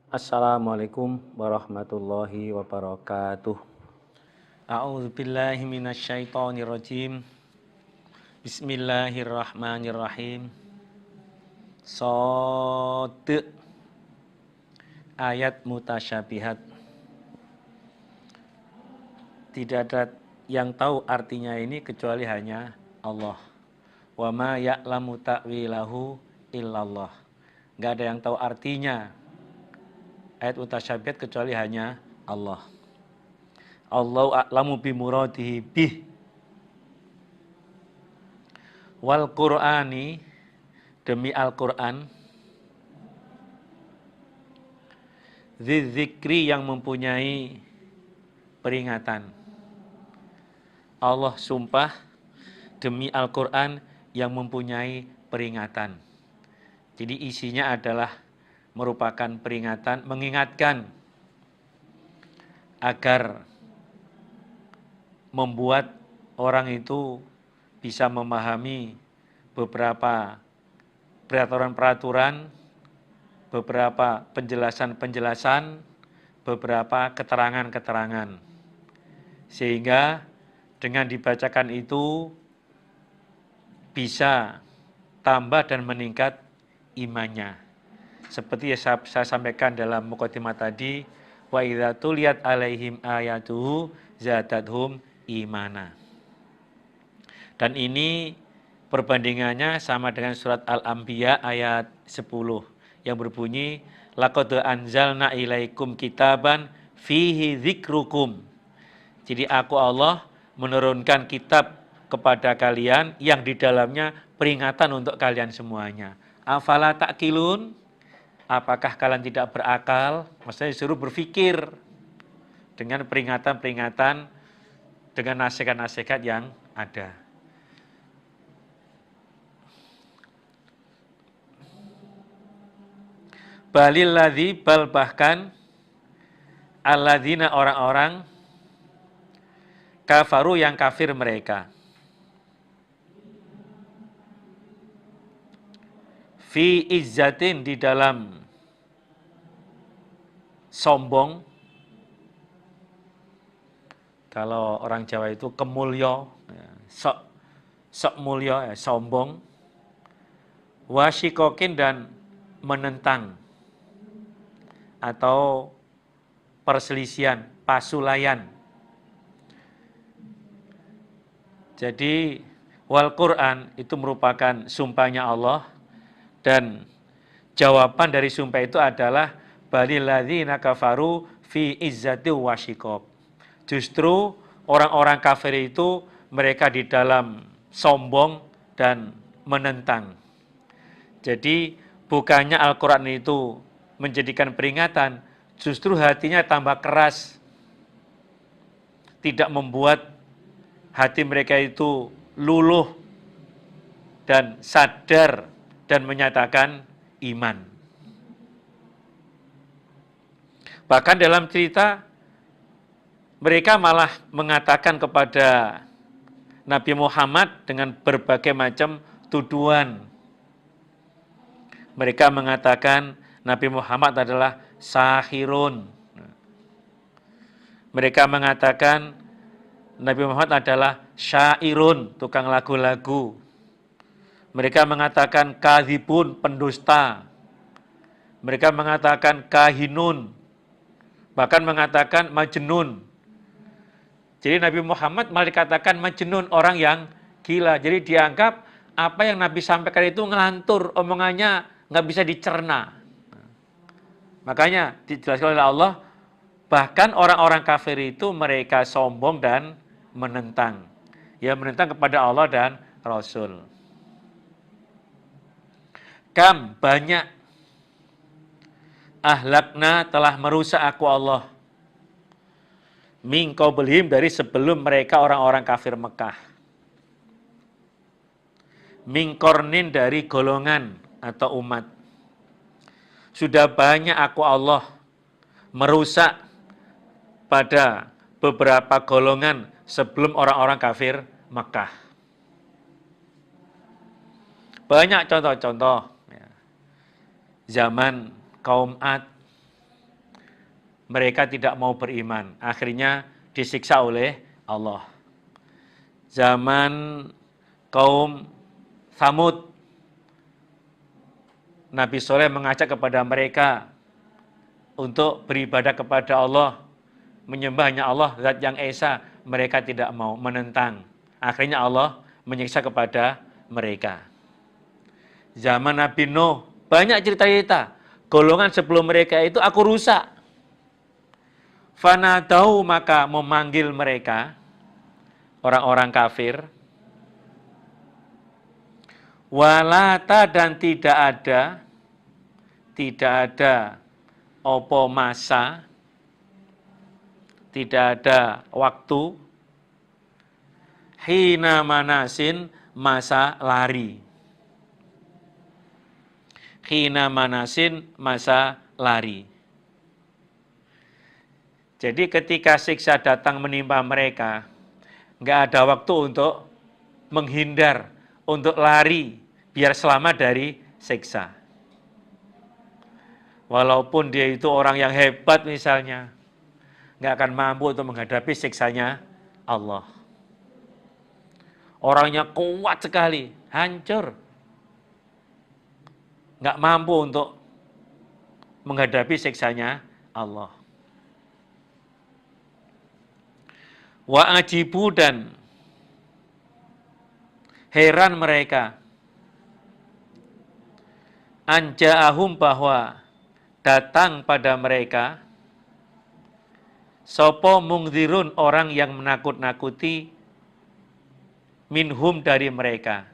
Assalamualaikum warahmatullahi wabarakatuh. A'udzu billahi minasyaitonir rajim. Bismillahirrahmanirrahim. Shad. Ayat mutasyabihat. Tidak ada yang tahu artinya ini kecuali hanya Allah. Wa ma ya'lamu ta'wilahu illallah. Enggak ada yang tahu artinya ayat mutasyabihat kecuali hanya Allah. Allahu a'lamu bimuradihi bih. Wal Qur'ani, demi Al-Qur'an, dzikri yang mempunyai peringatan. Allah sumpah demi Al-Qur'an yang mempunyai peringatan. Jadi isinya adalah merupakan peringatan, mengingatkan agar membuat orang itu bisa memahami beberapa peraturan-peraturan, beberapa penjelasan-penjelasan, beberapa keterangan-keterangan. Sehingga dengan dibacakan itu bisa tambah dan meningkat imannya. Seperti yang saya sampaikan dalam mukadimah tadi, wa idza tuliyat alaihim ayatuhu zadatuhum imana. Dan ini perbandingannya sama dengan surat Al-Anbiya ayat 10 yang berbunyi laqad anzalna ilaikum kitaban fihi dzikrukum. Jadi aku Allah menurunkan kitab kepada kalian yang di dalamnya peringatan untuk kalian semuanya. Afala ta'qilun? Apakah kalian tidak berakal? Maksudnya disuruh berpikir dengan peringatan-peringatan, dengan nasihat-nasihat yang ada. Balil ladzi, bal bahkan alladzina, orang-orang kafaru yang kafir mereka, fi izzatin, di dalam sombong. Kalau orang Jawa itu kemulyo, sok mulyo, sombong. Wasyikokin, dan menentang atau perselisihan, pasulayan. Jadi wal Quran itu merupakan sumpahnya Allah, dan jawaban dari sumpah itu adalah balil ladzina kafaru fi izzati wasyikob. Justru orang-orang kafir itu mereka di dalam sombong dan menentang. Jadi bukannya Al-Quran itu menjadikan peringatan, justru hatinya tambah keras. Tidak membuat hati mereka itu luluh dan sadar dan menyatakan iman. Bahkan dalam cerita, mereka malah mengatakan kepada Nabi Muhammad dengan berbagai macam tuduhan. Mereka mengatakan Nabi Muhammad adalah sahirun. Mereka mengatakan Nabi Muhammad adalah syairun, tukang lagu-lagu. Mereka mengatakan kadhibun, pendusta. Mereka mengatakan kahinun, bahkan mengatakan majnun. Jadi Nabi Muhammad malah dikatakan majnun, orang yang gila. Jadi dianggap apa yang Nabi sampaikan itu ngelantur, omongannya nggak bisa dicerna. Makanya dijelaskan oleh Allah, bahkan orang-orang kafir itu mereka sombong dan menentang. Ya, menentang kepada Allah dan Rasul. Kam, banyak, ahlakna, telah merusak aku Allah, min qablihim, dari sebelum mereka orang-orang kafir Mekah. Min qarnin, dari golongan atau umat. Sudah banyak aku Allah merusak pada beberapa golongan sebelum orang-orang kafir Mekah. Banyak contoh-contoh. Zaman kaum Ad, mereka tidak mau beriman. Akhirnya disiksa oleh Allah. Zaman kaum Tsamud, Nabi Soleh mengajak kepada mereka untuk beribadah kepada Allah, menyembah hanya Allah, Zat yang Esa. Mereka tidak mau, menentang. Akhirnya Allah menyiksa kepada mereka. Zaman Nabi Nuh, banyak cerita-cerita. Golongan sebelum mereka itu aku rusak. Fanadau, maka memanggil mereka, orang-orang kafir. Walata, dan tidak ada opo masa, tidak ada waktu, hina manasin, masa lari. Hina manasin, masa lari. Jadi ketika siksa datang menimpa mereka, nggak ada waktu untuk menghindar, untuk lari, biar selamat dari siksa. Walaupun dia itu orang yang hebat misalnya, nggak akan mampu untuk menghadapi siksanya Allah. Orangnya kuat sekali, hancur. Nggak mampu untuk menghadapi siksanya Allah. Wa ajibu, dan heran mereka. Anja'ahum, bahwa datang pada mereka sopo mungzirun, orang yang menakut-nakuti, minhum, dari mereka.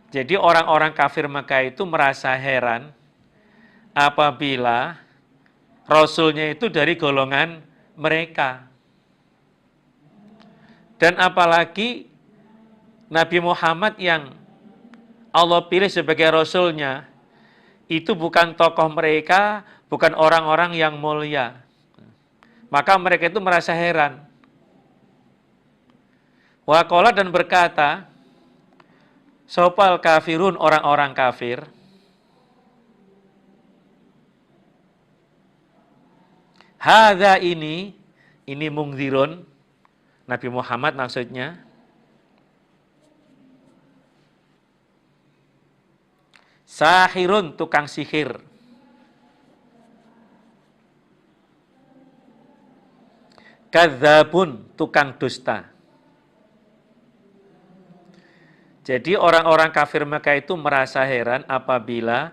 Jadi orang-orang kafir Makkah itu merasa heran apabila Rasulnya itu dari golongan mereka. Dan apalagi Nabi Muhammad yang Allah pilih sebagai Rasulnya, itu bukan tokoh mereka, bukan orang-orang yang mulia. Maka mereka itu merasa heran. Waqala, dan berkata, sopal kafirun, orang-orang kafir, hadza, ini mungzirun, Nabi Muhammad maksudnya, sahirun, tukang sihir, kadzabun, tukang dusta. Jadi orang-orang kafir Mekah itu merasa heran apabila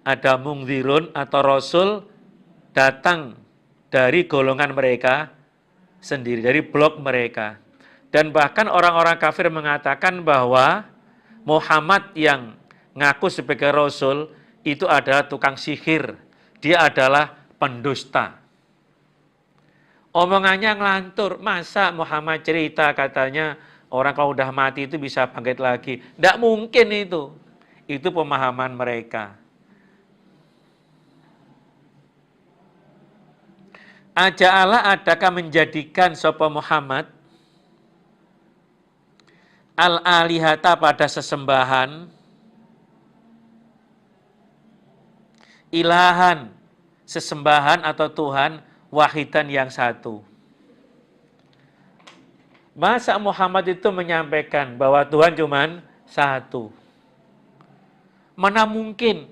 ada mungzirun atau rasul datang dari golongan mereka sendiri, dari blok mereka. Dan bahkan orang-orang kafir mengatakan bahwa Muhammad yang ngaku sebagai rasul itu adalah tukang sihir. Dia adalah pendusta. Omongannya ngelantur, masa Muhammad cerita katanya orang kalau udah mati itu bisa bangkit lagi. Tidak mungkin itu. Itu pemahaman mereka. Aja'ala, adakah menjadikan sapa Muhammad al-alihata, pada sesembahan, ilahan, sesembahan atau Tuhan, wahidan, yang satu. Masa Muhammad itu menyampaikan bahwa Tuhan cuma satu? Mana mungkin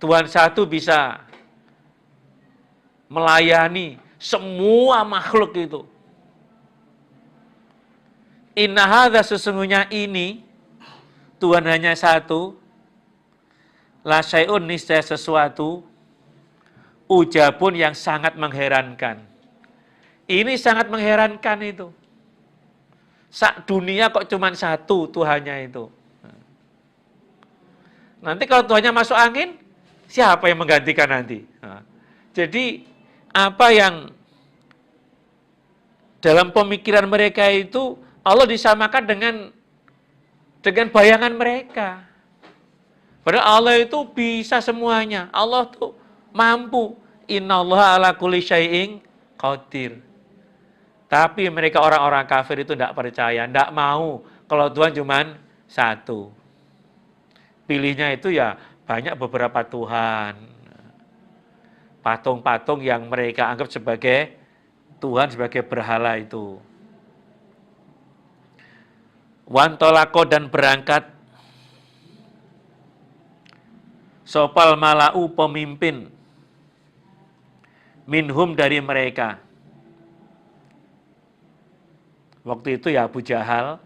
Tuhan satu bisa melayani semua makhluk itu? Inna hadza, sesungguhnya ini, Tuhan hanya satu, la syai'un, niscaya sesuatu, ujabun, yang sangat mengherankan. Ini sangat mengherankan itu. Sak dunia kok cuma satu Tuhannya itu. Nanti kalau Tuhannya masuk angin, siapa yang menggantikan nanti? Jadi apa yang dalam pemikiran mereka itu Allah disamakan dengan bayangan mereka. Padahal Allah itu bisa semuanya. Allah tuh mampu. Innallaha ala kulli syai'in qadir. Tapi mereka orang-orang kafir itu tidak percaya, tidak mau kalau Tuhan cuma satu. Pilihnya itu ya banyak beberapa Tuhan. patung-patung yang mereka anggap sebagai Tuhan, sebagai berhala itu. Wantolako dan berangkat sopal malau pemimpin minhum dari mereka. Waktu itu ya Abu Jahal.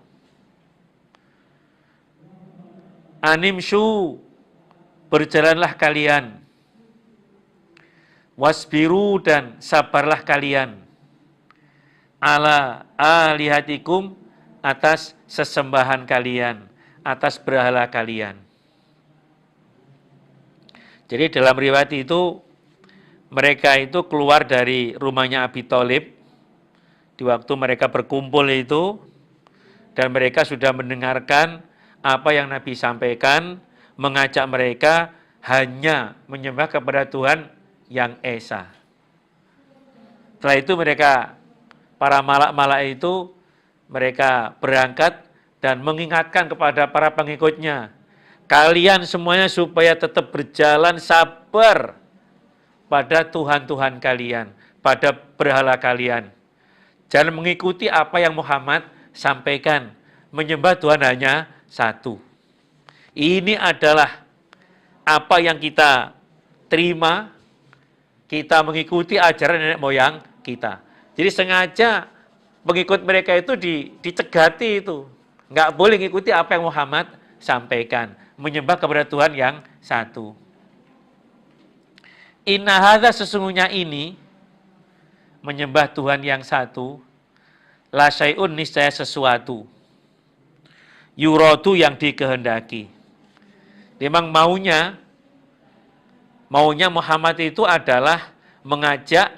Animshu, berjalanlah kalian. Wasbiru, dan sabarlah kalian. Ala alihatikum, atas sesembahan kalian, atas berhala kalian. Jadi dalam riwayat itu, mereka itu keluar dari rumahnya Abi Thalib, di waktu mereka berkumpul itu, dan mereka sudah mendengarkan apa yang Nabi sampaikan, mengajak mereka hanya menyembah kepada Tuhan yang Esa. Setelah itu mereka, para malak-malak itu, mereka berangkat dan mengingatkan kepada para pengikutnya, kalian semuanya supaya tetap berjalan sabar pada Tuhan-Tuhan kalian, pada berhala kalian. Jangan mengikuti apa yang Muhammad sampaikan, menyembah Tuhan hanya satu. Ini adalah apa yang kita terima, kita mengikuti ajaran nenek moyang kita. Jadi sengaja pengikut mereka itu dicegati itu. Nggak boleh mengikuti apa yang Muhammad sampaikan, menyembah kepada Tuhan yang satu. Inna hadza, sesungguhnya ini, menyembah Tuhan yang satu, la syai'un, niscaya sesuatu, yuradu, yang dikehendaki. Memang maunya Muhammad itu adalah mengajak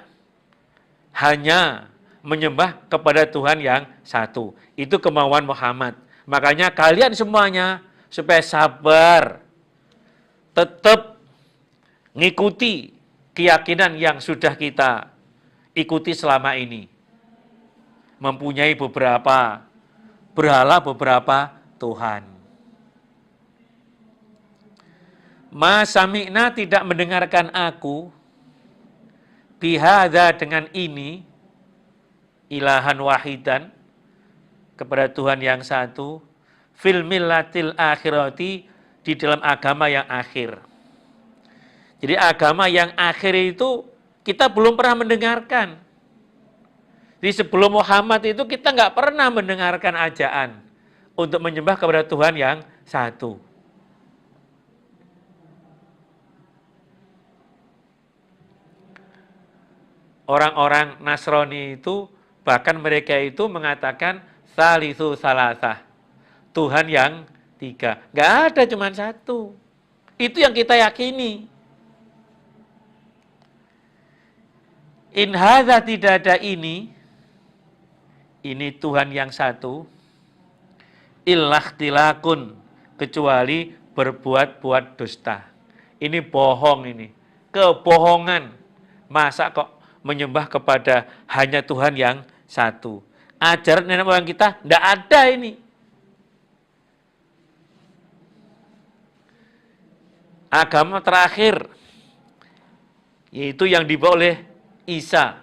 hanya menyembah kepada Tuhan yang satu. Itu kemauan Muhammad. Makanya kalian semuanya supaya sabar, tetap ngikuti keyakinan yang sudah kita ikuti selama ini. Mempunyai beberapa berhala, beberapa Tuhan. Ma sami'na, tidak mendengarkan aku, bihadza, dengan ini, ilahan wahidan, kepada Tuhan yang satu, fil millatil akhirati, di dalam agama yang akhir. Jadi agama yang akhir itu kita belum pernah mendengarkan. Jadi sebelum Muhammad itu kita nggak pernah mendengarkan ajaan untuk menyembah kepada Tuhan yang satu. Orang-orang Nasrani itu, bahkan mereka itu mengatakan salisu salasah, Tuhan yang tiga. Nggak ada, cuma satu. Itu yang kita yakini. In hadza, tidak ada ini Tuhan yang satu, illahtilakun, kecuali berbuat-buat dusta. Ini bohong, ini kebohongan. Masa kok menyembah kepada hanya Tuhan yang satu? Ajaran nenek moyang kita tidak ada ini. Agama terakhir, yaitu yang dibawa oleh Isa,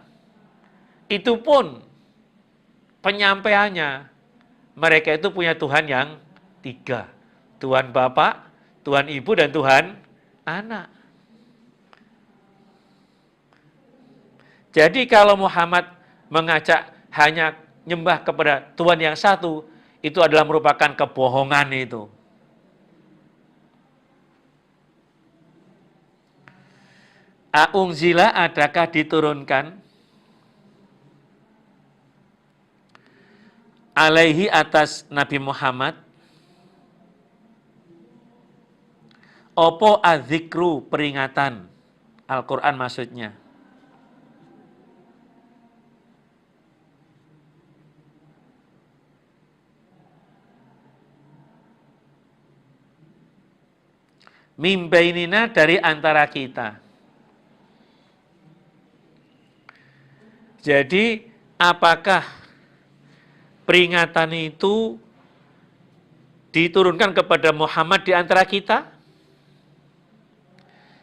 itu pun penyampaiannya, mereka itu punya Tuhan yang tiga. Tuhan Bapa, Tuhan Ibu, dan Tuhan Anak. Jadi kalau Muhammad mengajak hanya nyembah kepada Tuhan yang satu, itu adalah merupakan kebohongan itu. A'ungzila, adakah diturunkan alaihi, atas Nabi Muhammad, opo adzikru, peringatan, Al-Quran maksudnya. Mimbainina, dari antara kita. Jadi apakah peringatan itu diturunkan kepada Muhammad di antara kita?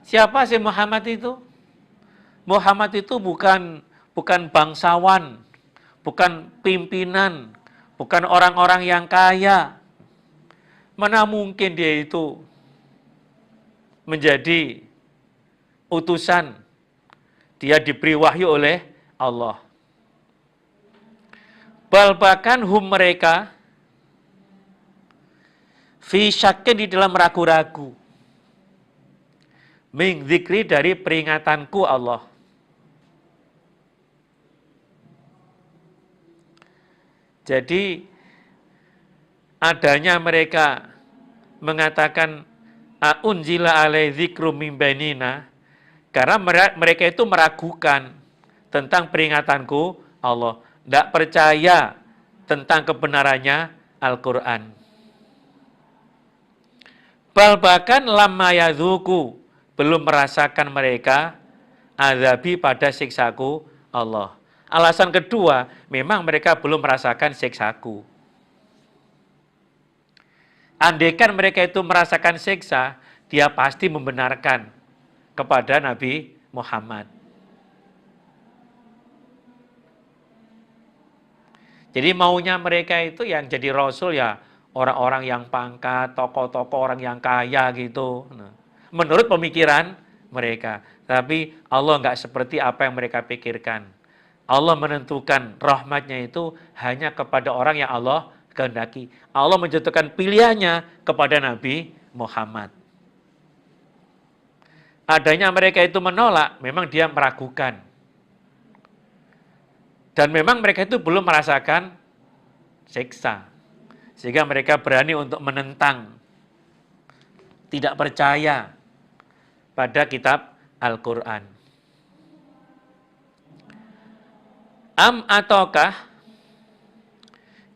Siapa sih Muhammad itu? Muhammad itu bukan bangsawan, bukan pimpinan, bukan orang-orang yang kaya. Mana mungkin dia itu menjadi utusan? Dia diberi wahyu oleh Allah. Bahkan mereka fi syakkin, di dalam ragu-ragu, min dzikri, dari peringatanku Allah. Jadi adanya mereka mengatakan unzila alai dzikru min bainina, karena mereka itu meragukan tentang peringatanku Allah, tidak percaya tentang kebenarannya Al-Quran. Bahkan lamma yadzuku, belum merasakan mereka azabi, pada siksaku Allah. Alasan kedua, memang mereka belum merasakan siksaku. Andaikan mereka itu merasakan siksa, dia pasti membenarkan kepada Nabi Muhammad. Jadi maunya mereka itu yang jadi Rasul ya orang-orang yang pangkat, tokoh-tokoh, orang yang kaya gitu. Menurut pemikiran mereka. Tapi Allah nggak seperti apa yang mereka pikirkan. Allah menentukan rahmatnya itu hanya kepada orang yang Allah kehendaki. Allah menjatuhkan pilihannya kepada Nabi Muhammad. Adanya mereka itu menolak, memang dia meragukan. Dan memang mereka itu belum merasakan siksa. Sehingga mereka berani untuk menentang, tidak percaya pada kitab Al-Quran. Am ataukah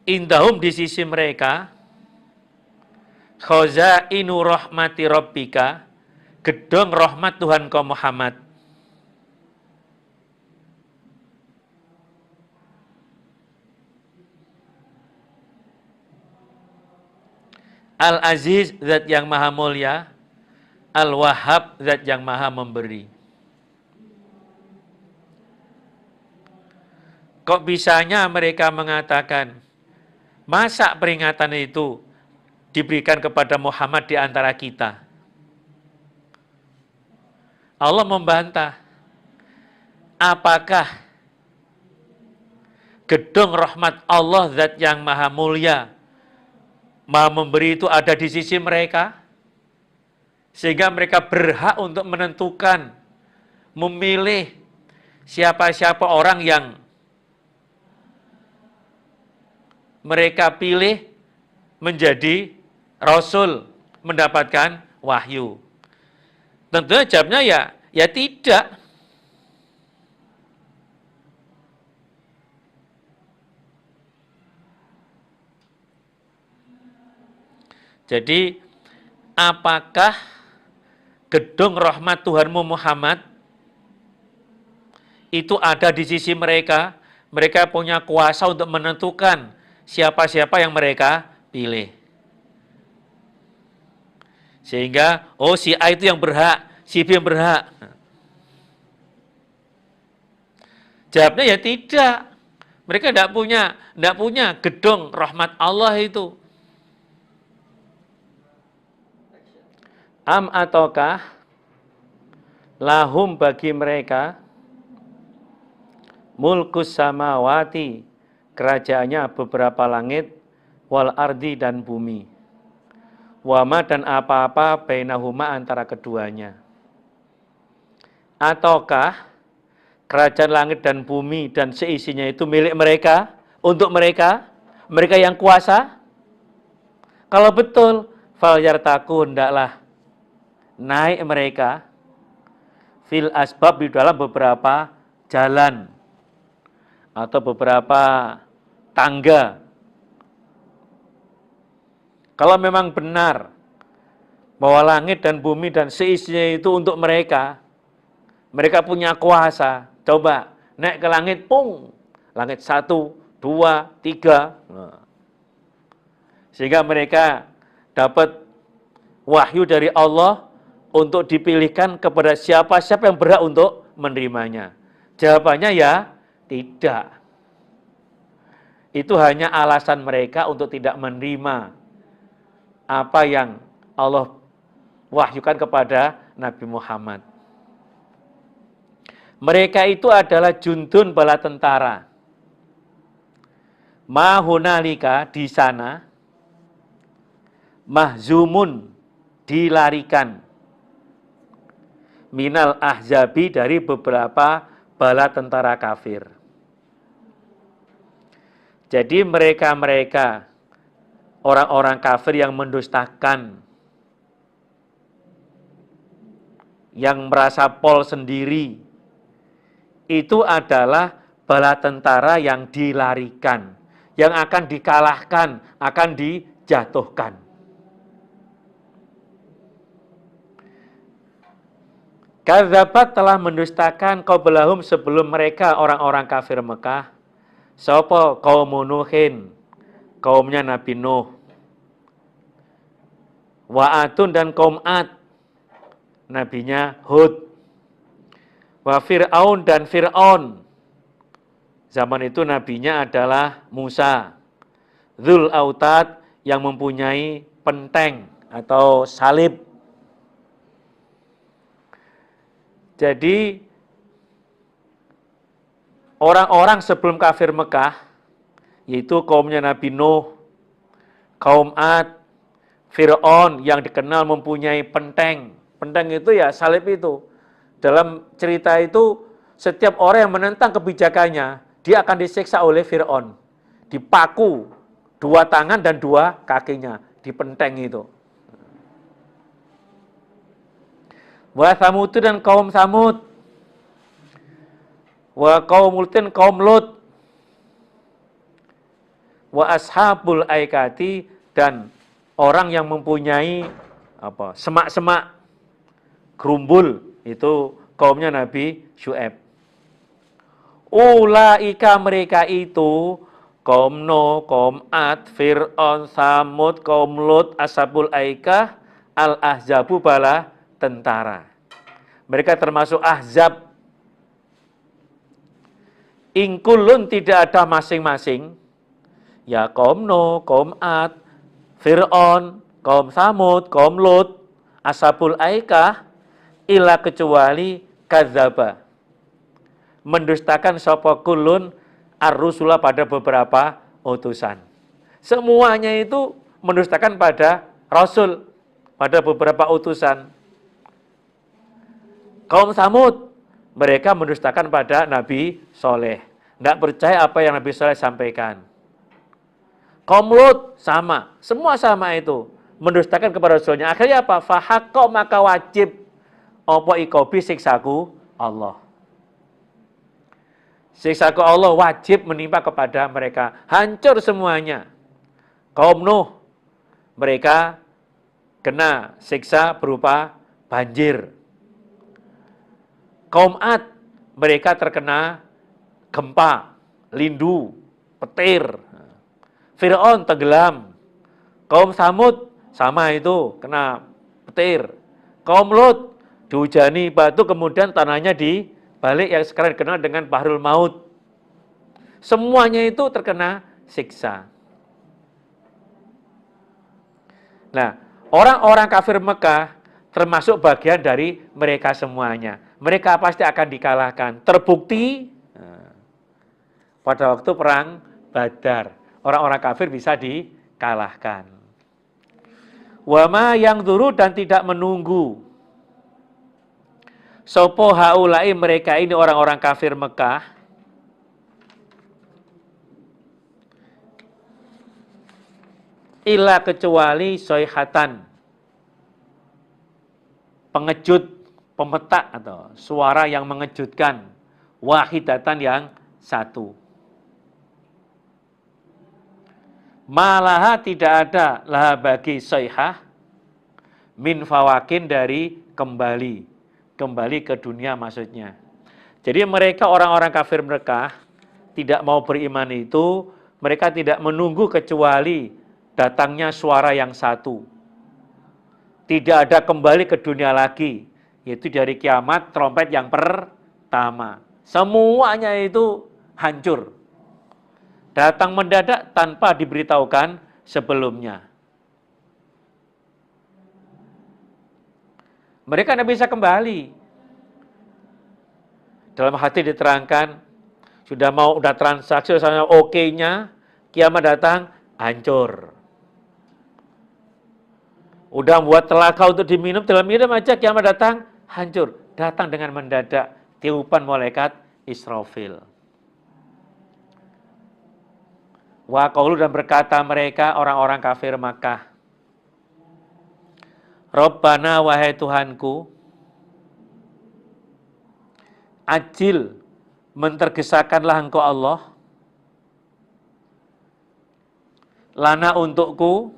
indahum, di sisi mereka, khazainu rahmati rabbika, gedung rahmat Tuhan kau Muhammad. Al-Aziz, zat yang maha mulia. Al-Wahhab, zat yang maha memberi. Kok bisanya mereka mengatakan, masa peringatan itu diberikan kepada Muhammad di antara kita? Allah membantah. Apakah gedung rahmat Allah, zat yang maha mulia, maha memberi, itu ada di sisi mereka? Sehingga mereka berhak untuk menentukan, memilih siapa-siapa orang yang mereka pilih menjadi Rasul, mendapatkan wahyu. Tentunya jawabnya ya tidak. Jadi apakah gedung rahmat Tuhanmu Muhammad itu ada di sisi mereka? Mereka punya kuasa untuk menentukan siapa-siapa yang mereka pilih. Sehingga, si A itu yang berhak, si B yang berhak. Jawabnya ya tidak. Mereka tidak punya gedung rahmat Allah itu. Am ataukah lahum, bagi mereka, mulkus samawati, kerajaannya beberapa langit, wal ardi, dan bumi, wama, dan apa-apa bainahuma, antara keduanya. Ataukah kerajaan langit dan bumi dan seisinya itu milik mereka, untuk mereka yang kuasa? Kalau betul, fal yartaku, hendaklah naik mereka fil asbab, di dalam beberapa jalan atau beberapa tangga. Kalau memang benar bahwa langit dan bumi dan seisinya itu untuk mereka punya kuasa, coba naik ke langit, langit 1, 2, 3. Sehingga mereka dapat wahyu dari Allah untuk dipilihkan kepada siapa yang berhak untuk menerimanya? Jawabannya ya tidak. Itu hanya alasan mereka untuk tidak menerima apa yang Allah wahyukan kepada Nabi Muhammad. Mereka itu adalah jundun bala tentara. Mahunalika di sana, mahzumun dilarikan, minal ahzabi dari beberapa bala tentara kafir. Jadi mereka-mereka orang-orang kafir yang mendustakan, yang merasa pol sendiri, itu adalah bala tentara yang dilarikan, yang akan dikalahkan, akan dijatuhkan. Kadzabat telah mendustakan qablahum sebelum mereka orang-orang kafir Mekah. Sapa kaum Nuhin, kaumnya Nabi Nuh. Wa Adun dan kaum Ad, nabinya Hud. Wa Fir'aun dan Fir'aun. Zaman itu nabinya adalah Musa. Dzul Autad yang mempunyai penteng atau salib. Jadi orang-orang sebelum kafir Mekah, yaitu kaumnya Nabi Nuh, kaum Ad, Fir'aun yang dikenal mempunyai penteng. Penteng itu ya salib itu. Dalam cerita itu, setiap orang yang menentang kebijakannya, dia akan disiksa oleh Fir'aun. Dipaku 2 tangan dan 2 kakinya, di penteng itu. Wa Samud dan kaum Samud. Wa kaum Lutin, kaum Lut. Wa ashabul aikati dan orang yang mempunyai semak-semak, gerumbul, itu kaumnya Nabi Syu'aib. Ulaika mereka itu, kaum Nuh, kaum Ad, Fir'aun, Samud, kaum Lut, ashabul aikah, al-ahzabu bala tentara. Mereka termasuk ahzab. Ingkulun tidak ada masing-masing. Ya kaum Nuh, kaum Ad, Fir'aun, kaum Samud, kaum Lut, ashabul aikah, illa kecuali kadzaba. Mendustakan sapa kulun ar-rusula pada beberapa utusan. Semuanya itu mendustakan pada Rasul, pada beberapa utusan. Kaum Samud, mereka mendustakan pada Nabi Soleh. Tidak percaya apa yang Nabi Soleh sampaikan. Kaum Lut, sama. Semua sama itu. Mendustakan kepada Rasulnya. Akhirnya apa? Fahaqqa maka wajib. Apa ikobi siksaku Allah. Siksaku Allah wajib menimpa kepada mereka. Hancur semuanya. Kaum Nuh, mereka kena siksa berupa banjir. Kaum Ad, mereka terkena gempa, lindu, petir. Fir'aun tenggelam. Kaum Samud, sama itu, kena petir. Kaum Lut, dihujani batu, kemudian tanahnya dibalik yang sekarang dikenal dengan Bahrul Maut. Semuanya itu terkena siksa. Nah, orang-orang kafir Mekah termasuk bagian dari mereka semuanya. Mereka pasti akan dikalahkan. Terbukti pada waktu perang Badar, orang-orang kafir bisa dikalahkan. Wama yang duru dan tidak menunggu. Sopo haulai mereka ini orang-orang kafir Mekah. Illa kecuali soihatan. Pengejut, pemetak atau suara yang mengejutkan. Wahidatan yang satu. Malaha tidak ada laha bagi soihah. Min fawakin dari kembali. Kembali ke dunia maksudnya. Jadi mereka orang-orang kafir Mekah tidak mau beriman itu, mereka tidak menunggu kecuali datangnya suara yang satu. Tidak ada kembali ke dunia lagi, yaitu dari kiamat trompet yang pertama. tama. Semuanya itu hancur. Datang mendadak tanpa diberitahukan sebelumnya. Mereka tidak bisa kembali. Dalam hati diterangkan, udah transaksi, misalnya oke-nya, kiamat datang, hancur. Udah buat telaga untuk diminum, dalam minum aja kiamat datang, hancur. Datang dengan mendadak, tiupan malaikat Israfil. Wa qaulu, dan berkata mereka orang-orang kafir Makkah, Rabbana, wahai Tuhanku, ajil, mentergesakanlah Engkau Allah, lana, untukku,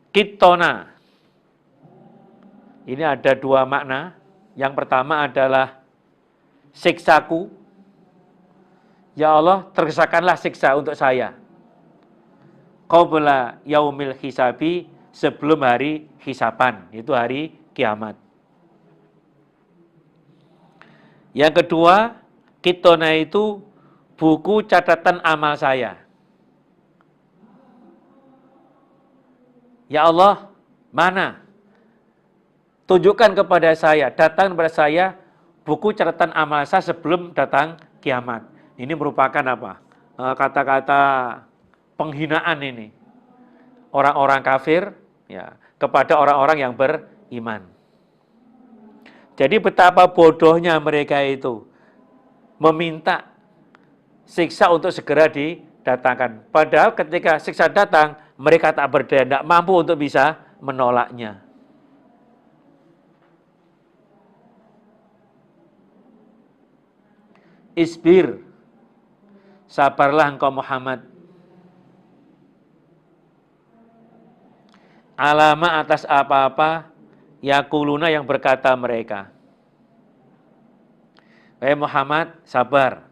kitona. Ini ada dua makna. Yang pertama adalah siksaku. Ya Allah, tergesakanlah siksa untuk saya. Qabla yaumil hisabi, sebelum hari hisapan, itu hari kiamat. Yang kedua, kitona itu buku catatan amal saya. Ya Allah, mana? Tunjukkan kepada saya, datang kepada saya buku catatan amal saya sebelum datang kiamat. Ini merupakan apa? Kata-kata penghinaan ini. Orang-orang kafir ya, kepada orang-orang yang beriman. Jadi betapa bodohnya mereka itu meminta siksa untuk segera didatangkan. Padahal ketika siksa datang, mereka tak berdaya, tidak mampu untuk bisa menolaknya. Isbir, sabarlah engkau Muhammad, alama, atas apa-apa yakuluna, yang berkata mereka. Wahai Muhammad, sabar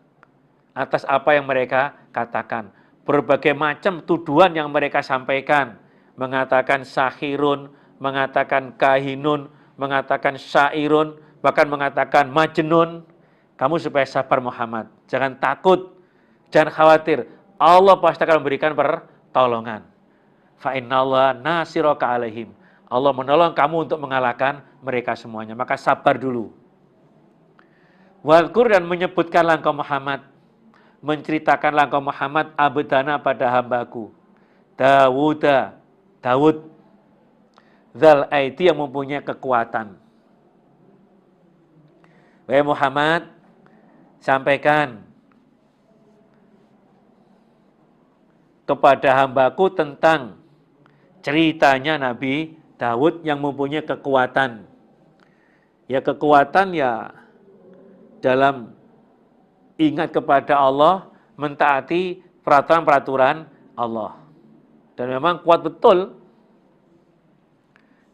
atas apa yang mereka katakan. Berbagai macam tuduhan yang mereka sampaikan. Mengatakan sahirun, mengatakan kahinun, mengatakan syairun, bahkan mengatakan majnun. Kamu supaya sabar Muhammad. Jangan takut, jangan khawatir. Allah pasti akan memberikan pertolongan. Fa innallaha nasiraka alaihim. Allah menolong kamu untuk mengalahkan mereka semuanya. Maka sabar dulu. Wadkur, dan menyebutkanlah engkau Muhammad, menceritakanlah engkau Muhammad, abdana, pada hambaku, Daud, Zal aiti, yang mempunyai kekuatan. Wahai Muhammad, sampaikan kepada hambaku tentang ceritanya Nabi Daud yang mempunyai kekuatan. Ya, kekuatan ya dalam ingat kepada Allah, mentaati peraturan-peraturan Allah. Dan memang kuat betul.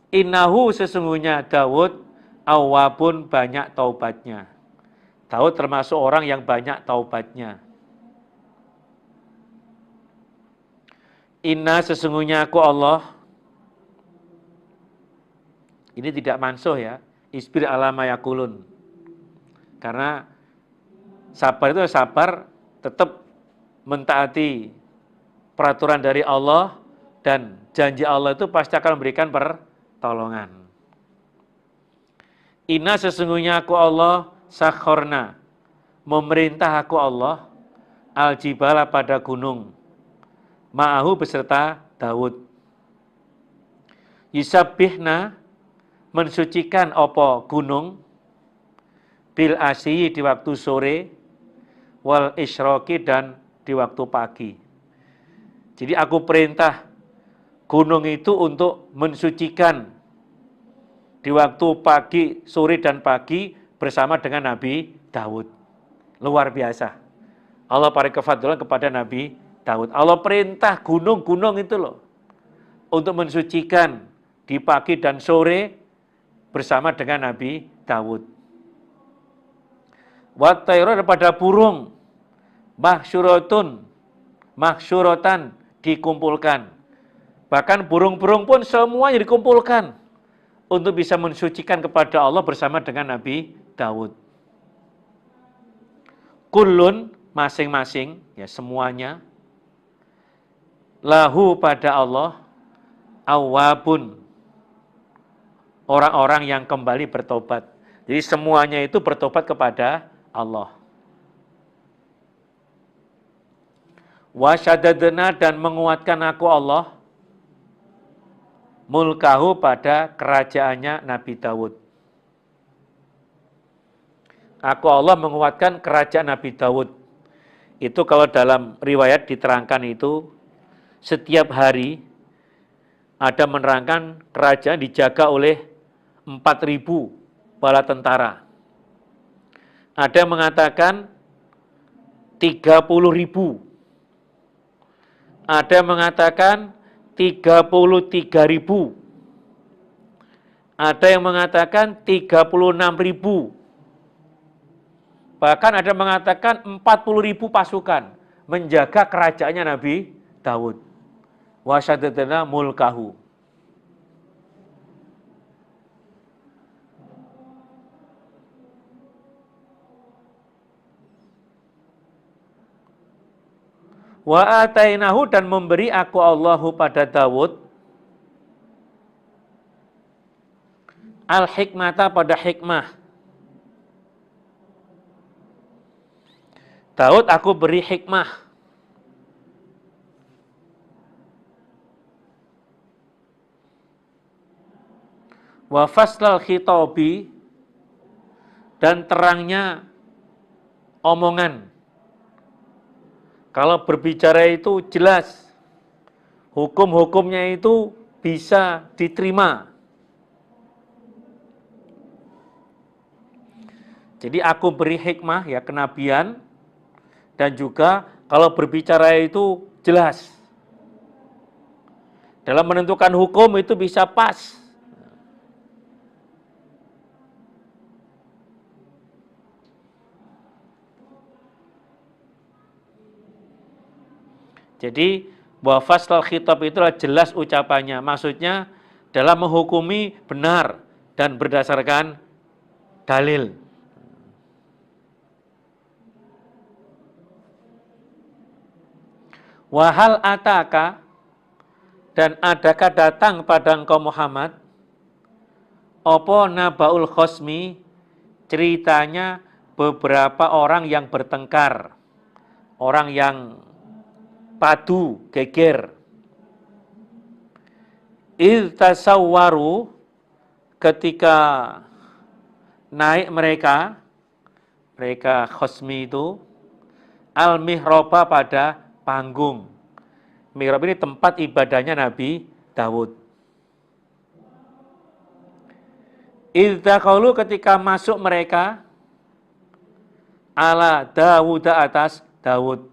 Innahu, sesungguhnya Daud, awwabun, banyak taubatnya. Daud termasuk orang yang banyak taubatnya. Inna, sesungguhnya aku Allah. Ini tidak mansuh ya. Isbir alama yakulun. Karena sabar itu sabar tetap mentaati peraturan dari Allah, dan janji Allah itu pasti akan memberikan pertolongan. Inna, sesungguhnya aku Allah, sakhorna, memerintah aku Allah, al-jibala, pada gunung, ma'ahu, beserta Daud. Yusabbihna, mensucikan opo gunung, bil asyi, di waktu sore, wal isroki, dan di waktu pagi. Jadi aku perintah gunung itu untuk mensucikan di waktu pagi, sore dan pagi bersama dengan Nabi Daud. Luar biasa. Allah beri kefadulan kepada Nabi Daud. Allah perintah gunung-gunung itu loh untuk mensucikan di pagi dan sore bersama dengan Nabi Daud. Wa tayra, pada burung, mahsyurotan, dikumpulkan. Bahkan burung-burung pun semuanya dikumpulkan untuk bisa mensucikan kepada Allah bersama dengan Nabi Daud. Kullun masing-masing, ya semuanya, lahu pada Allah, awwabun, orang-orang yang kembali bertobat. Jadi semuanya itu bertobat kepada Allah. Wasyadadna, dan menguatkan aku Allah, mulkahu, pada kerajaannya Nabi Daud. Aku Allah menguatkan kerajaan Nabi Daud. Itu kalau dalam riwayat diterangkan itu, setiap hari ada menerangkan kerajaan dijaga oleh 4.000 bala tentara. Ada yang mengatakan 30.000. Ada yang mengatakan 33.000. Ada yang mengatakan 36.000. Bahkan ada yang mengatakan 40.000 pasukan menjaga kerajaannya Nabi Daud. Wasyadadna mulkahu. Wa atainahu, dan memberi aku Allahu pada Daud al-hikmata, pada hikmah. Daud aku beri hikmah. Wa faslal khitabi, dan terangnya omongan. Kalau berbicara itu jelas, hukum-hukumnya itu bisa diterima. Jadi aku beri hikmah, ya kenabian, dan juga kalau berbicara itu jelas. Dalam menentukan hukum itu bisa pas. Jadi bahwa faslal khitab itu adalah jelas ucapannya. Maksudnya dalam menghukumi benar dan berdasarkan dalil. Wahal ataka, dan adakah datang pada engkau Muhammad, opo nabaul khosmi, ceritanya beberapa orang yang bertengkar, orang yang padu, geger. Idh tasawwaru, ketika naik mereka khosmi itu, al-mihroba, pada panggung. Mihrab ini tempat ibadahnya Nabi Daud. Idh dakhalu, ketika masuk mereka, ala Dawud, atas Daud.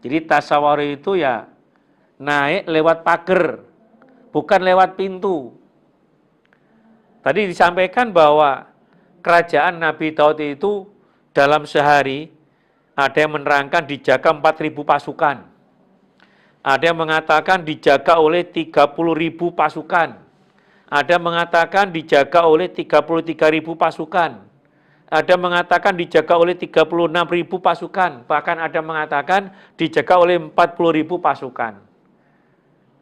Jadi tasawwur itu ya naik lewat pagar, bukan lewat pintu. Tadi disampaikan bahwa kerajaan Nabi Daud itu dalam sehari ada yang menerangkan dijaga 4.000 pasukan. Ada yang mengatakan dijaga oleh 30.000 pasukan. Ada yang mengatakan dijaga oleh 33.000 pasukan. Ada mengatakan dijaga oleh 36.000 pasukan, bahkan ada mengatakan dijaga oleh 40.000 pasukan.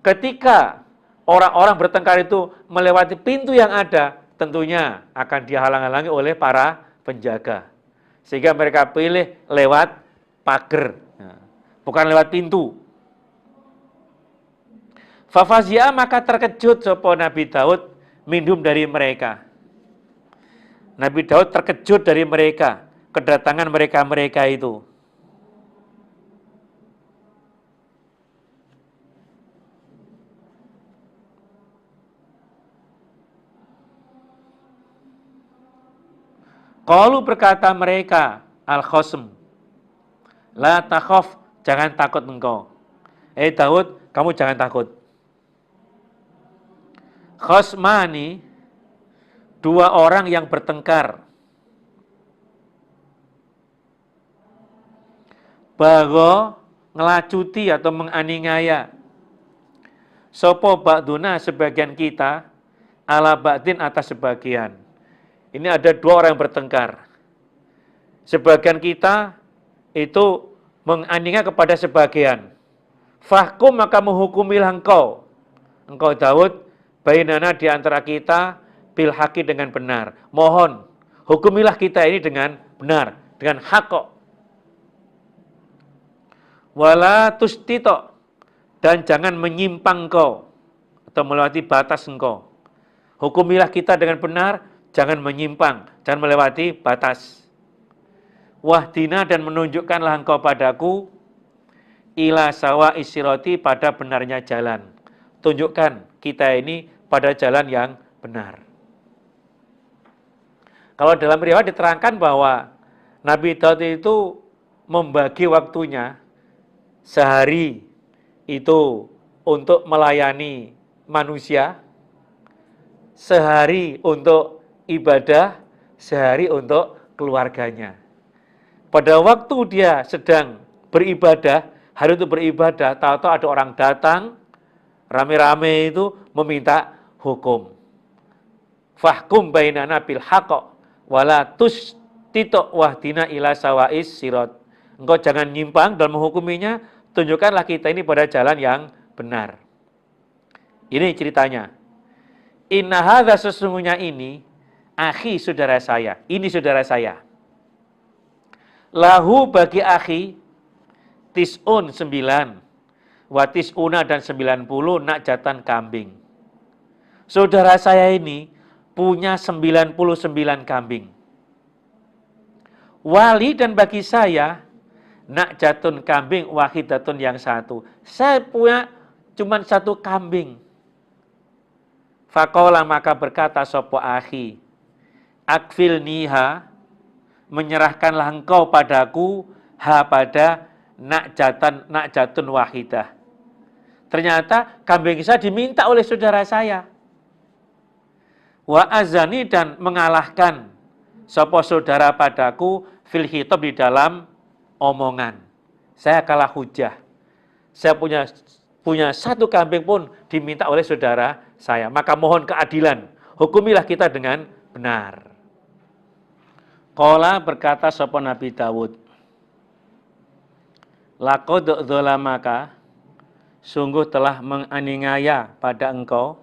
Ketika orang-orang bertengkar itu melewati pintu yang ada, tentunya akan dihalang-halangi oleh para penjaga. Sehingga mereka pilih lewat pagar, bukan lewat pintu. Fafazia, maka terkejut sapa Nabi Daud minhum, dari mereka. Nabi Daud terkejut dari mereka, kedatangan mereka itu. Qalu, berkata mereka, al-khosm, la takhaf, jangan takut engkau. Daud, kamu jangan takut. Khosmani, dua orang yang bertengkar. Bago, ngelacuti atau menganiaya. Sopo ba'duna sebagian kita, ala ba'din atas sebagian. Ini ada dua orang yang bertengkar. Sebagian kita itu menganiaya kepada sebagian. Fahkum maka menghukumilah engkau Daud, bainana di antara kita, bil haqi dengan benar. Mohon, hukumilah kita ini dengan benar, dengan hak. Wala tustito, dan jangan menyimpang engkau atau melewati batas engkau. Hukumilah kita dengan benar, jangan menyimpang, jangan melewati batas. Wahdina, dan menunjukkanlah engkau padaku ila sawa isiroti, pada benarnya jalan. Tunjukkan kita ini pada jalan yang benar. Kalau dalam riwayat diterangkan bahwa Nabi Daud itu membagi waktunya sehari itu untuk melayani manusia, sehari untuk ibadah, sehari untuk keluarganya. Pada waktu dia sedang beribadah, hari itu beribadah, tahu-tahu ada orang datang, rame-rame itu meminta hukum. Fahkum bainana bil haqq wala tustito wahdina ila sawais sirat. Engkau jangan nyimpang dalam menghukuminya, tunjukkanlah kita ini pada jalan yang benar. Ini ceritanya. Inna hadza, sesungguhnya ini, akhi, saudara saya. Ini saudara saya. Lahu, bagi akhi, tis'un 9, watis una, dan 90 nakjatan kambing. Saudara saya ini punya 99 kambing. Wali, dan bagi saya nakjatun kambing wahidatun, yang satu. Saya punya cuma satu kambing. Faqala, maka berkata sopo akhi, akfil niha, menyerahkanlah engkau padaku pada nakjatun wahidah. Ternyata kambing saya diminta oleh saudara saya. Wa azani, dan mengalahkan sopo saudara padaku fil khitab, di dalam omongan. Saya kalah hujah. Saya punya satu kambing pun diminta oleh saudara saya. Maka mohon keadilan. Hukumilah kita dengan benar. Qala, berkata sapa Nabi Dawud, laqad dzalamaka, sungguh telah menganiaya pada engkau,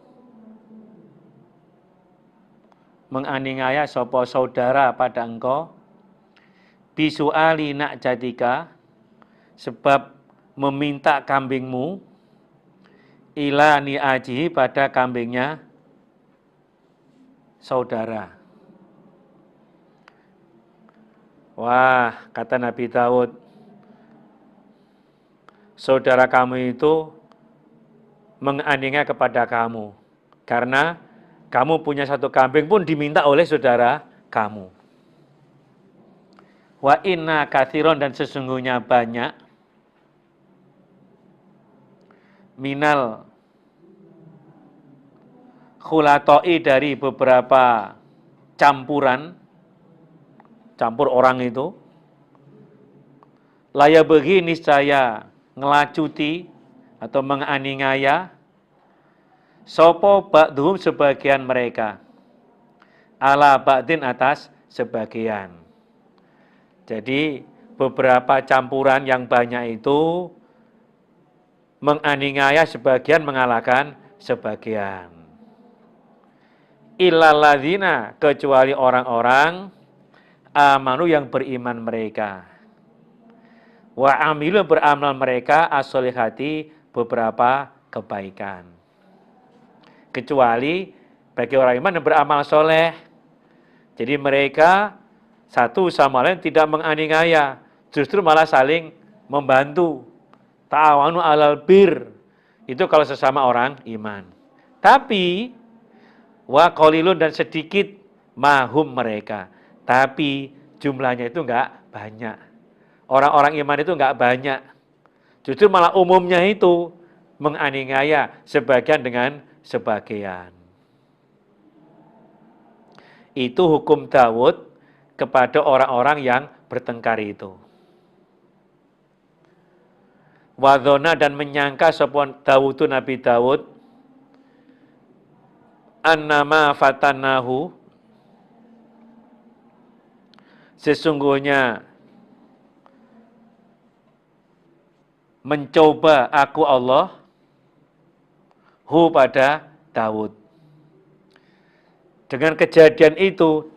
menganiaya sapa saudara pada engkau, bisuali nakjatika, sebab meminta kambingmu, ila ni'ajihi, pada kambingnya saudara. Wah, kata Nabi Daud, saudara kamu itu menganiaya kepada kamu, karena kamu punya satu kambing pun diminta oleh saudara kamu. Wa inna katsiron, dan sesungguhnya banyak, minal khulatoi, dari beberapa campuran, campur orang itu, laya bagi, niscaya ngelacuti atau menganiaya, sopo ba'duhum, sebagian mereka, ala ba'din, atas sebagian. Jadi beberapa campuran yang banyak itu menganiaya sebagian, mengalahkan sebagian. Illalladzina, kecuali orang-orang amanu, yang beriman mereka, wa amilu, beramal mereka, as-solihati, beberapa kebaikan. Kecuali bagi orang iman yang beramal soleh. Jadi mereka satu sama lain tidak menganiaya, justru malah saling membantu. Ta'awanu alal bir, itu kalau sesama orang iman. Tapi wa qalilun, dan sedikit, mahum mereka, tapi jumlahnya itu enggak banyak. Orang-orang iman itu enggak banyak. Justru malah umumnya itu menganiaya sebagian dengan sebagian. Itu hukum Daud kepada orang-orang yang bertengkar itu. Wadhona, dan menyangka sapa Dawudu, Nabi Daud, annama fatanahu, sesungguhnya mencoba aku Allah hu pada Daud. Dengan kejadian itu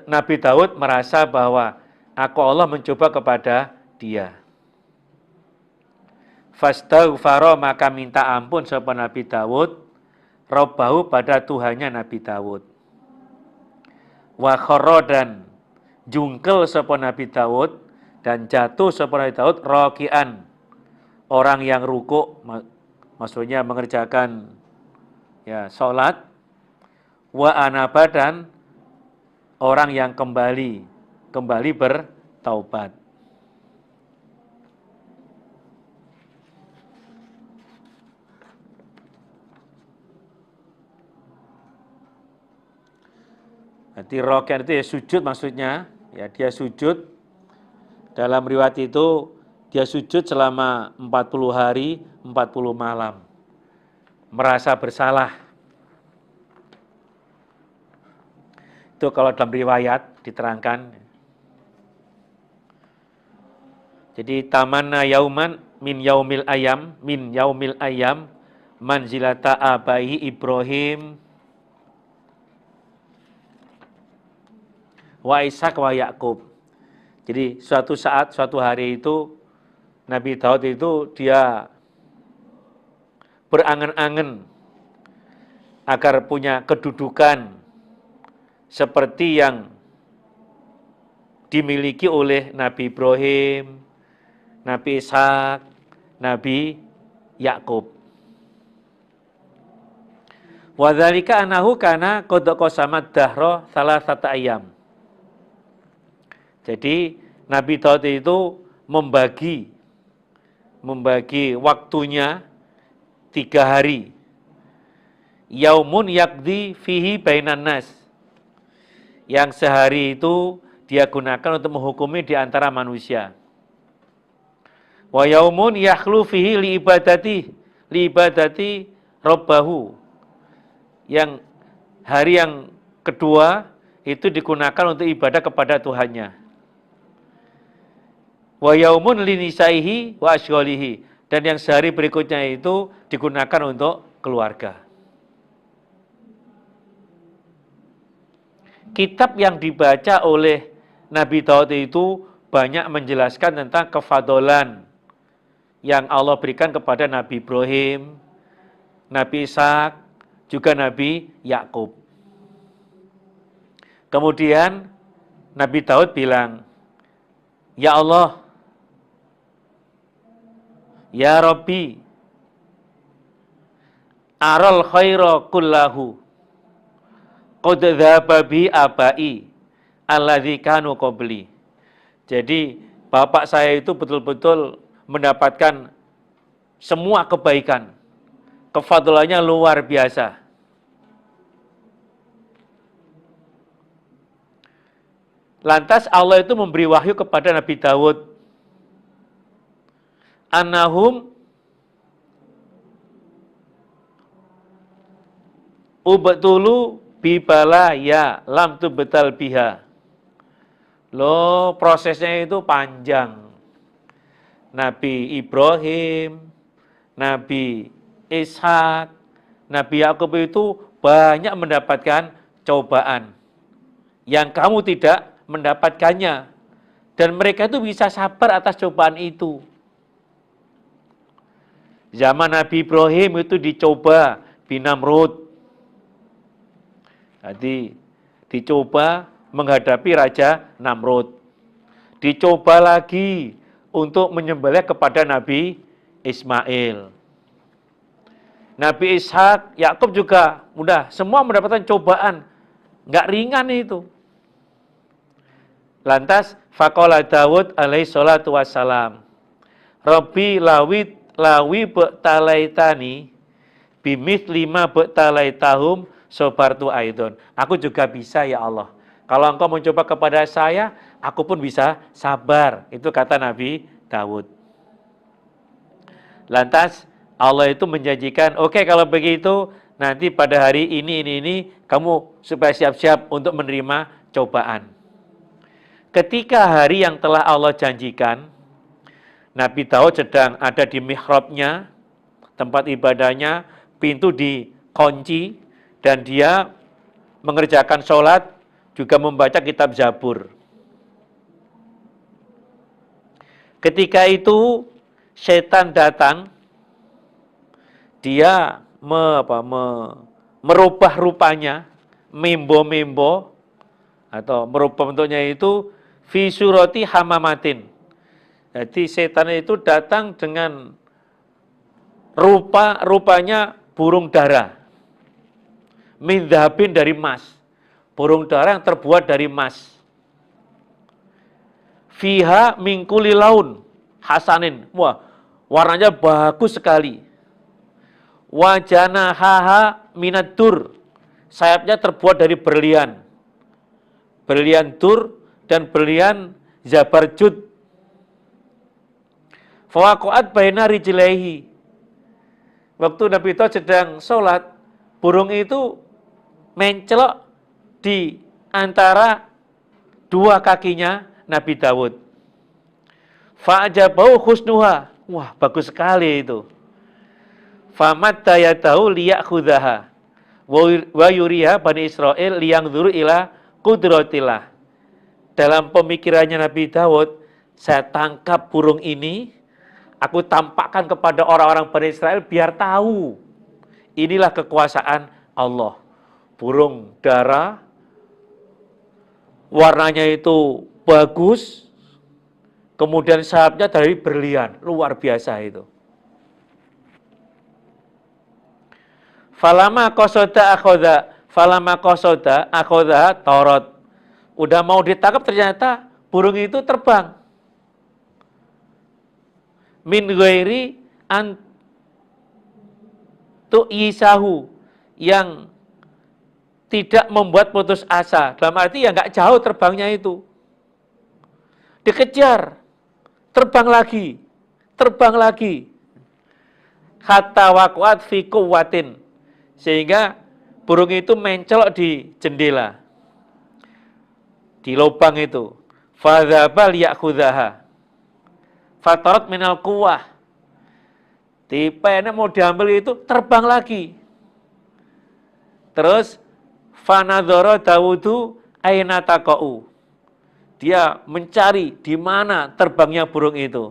Nabi Daud merasa bahwa aku Allah mencoba kepada dia. Fastaghfara, maka minta ampun sapa Nabi Daud Rabbahu, pada Tuhannya Nabi Daud. Wa kharra, dan jungkel sapa Nabi Daud dan jatuh sapa Nabi Daud rakian, orang yang rukuk, maksudnya mengerjakan ya salat. Wa anaba, dan orang yang kembali bertaubat. Berarti rokian itu ya sujud maksudnya, ya dia sujud. Dalam riwayat itu dia sujud selama 40 hari 40 malam. Merasa bersalah. Itu kalau dalam riwayat diterangkan. Jadi tamanna yauman min yaumil ayam manzilata abai Ibrahim wa Ishak wa Yakub. Jadi suatu saat, suatu hari itu Nabi Daud itu dia berangan-angan agar punya kedudukan seperti yang dimiliki oleh Nabi Ibrahim, Nabi Ishak, Nabi Yakub. Wa dzalika annahu kana qad qasamat dahra salasata ayyam. Jadi Nabi Daud itu membagi waktunya 3 hari. Yaumun yaqdi fihi bainan nas. Yang sehari itu dia gunakan untuk menghukumi di antara manusia. Wa yaumun yakhlu fihi li ibadati rabbahu. Yang hari yang kedua itu digunakan untuk ibadah kepada Tuhannya. Wa yaumun linisaihi wa asghalihi, dan yang sehari berikutnya itu digunakan untuk keluarga. Kitab yang dibaca oleh Nabi Daud itu banyak menjelaskan tentang kefadolan yang Allah berikan kepada Nabi Ibrahim, Nabi Ishak, juga Nabi Yakub. Kemudian Nabi Daud bilang, "Ya Allah, ya Rabbi, aral khaira kullahu qad dhaba bi abai alladzi kanu qabli." Jadi bapak saya itu betul-betul mendapatkan semua kebaikan. Kefadlannya luar biasa. Lantas Allah itu memberi wahyu kepada Nabi Daud. Annahum ubtulu bibala ya lam tubtal biha. Loh, prosesnya itu panjang. Nabi Ibrahim, Nabi Ishak, Nabi Yakub itu banyak mendapatkan cobaan yang kamu tidak mendapatkannya, dan mereka itu bisa sabar atas cobaan itu. Zaman Nabi Ibrahim itu dicoba binamrud. Jadi dicoba menghadapi Raja Namrud. Dicoba lagi untuk menyembelih kepada Nabi Ismail. Nabi Ishak, Yakub juga mudah, semua mendapatkan cobaan. Enggak ringan itu. Lantas faqala Daud alaihi salatu wassalam, Rabbi lawi ba'talaitani bimithli ma ba'talaitahum sobartu aidon. Aku juga bisa ya Allah. Kalau engkau mencoba kepada saya, aku pun bisa sabar. Itu kata Nabi Daud. Lantas Allah itu menjanjikan, oke, kalau begitu nanti pada hari ini kamu supaya siap-siap untuk menerima cobaan. Ketika hari yang telah Allah janjikan, Nabi Daud sedang ada di mihrabnya, tempat ibadahnya, pintu dikunci, dan dia mengerjakan sholat, juga membaca kitab Zabur. Ketika itu, setan datang, dia merubah rupanya, membo-membo, atau merubah bentuknya itu, fi surati hamamatin. Jadi setan itu datang dengan rupanya burung dara. Min dhahabin dari emas. Burung dara yang terbuat dari emas. Fiha min kulli laun hasanin. Wah, warnanya bagus sekali. Wajana haha minad dur. Sayapnya terbuat dari berlian. Berlian dur dan berlian zabarjud. Fawaqa'at baina rijlaihi. Waktu Nabi Daud sedang sholat, burung itu mencelok di antara dua kakinya Nabi Daud. Fa'ajabau husnuha. Wah, bagus sekali itu. Famatta yadahu liya'khudhaha. Wa yuriha Bani Israel liyangzuru ila qudratillah. Dalam pemikirannya Nabi Daud, saya tangkap burung ini, aku tampakkan kepada orang-orang Bani Israel biar tahu. Inilah kekuasaan Allah. Burung dara, warnanya itu bagus, kemudian sayapnya dari berlian, luar biasa itu. Falama qasoda akhoda torot. Udah mau ditangkap ternyata burung itu terbang. Min ghairi tu'isahu, yang tidak membuat putus asa. Dalam arti ya nggak jauh terbangnya itu. Dikejar, terbang lagi. Hatta waqa'at fi quwwatin, sehingga burung itu mencelok di jendela, di lubang itu. Fadzaba liya'khudhaha. Fatarat minal quwwah. Tipe mau diambil itu terbang lagi. Terus fanadzara Dawudu aina taqau. Dia mencari di mana terbangnya burung itu.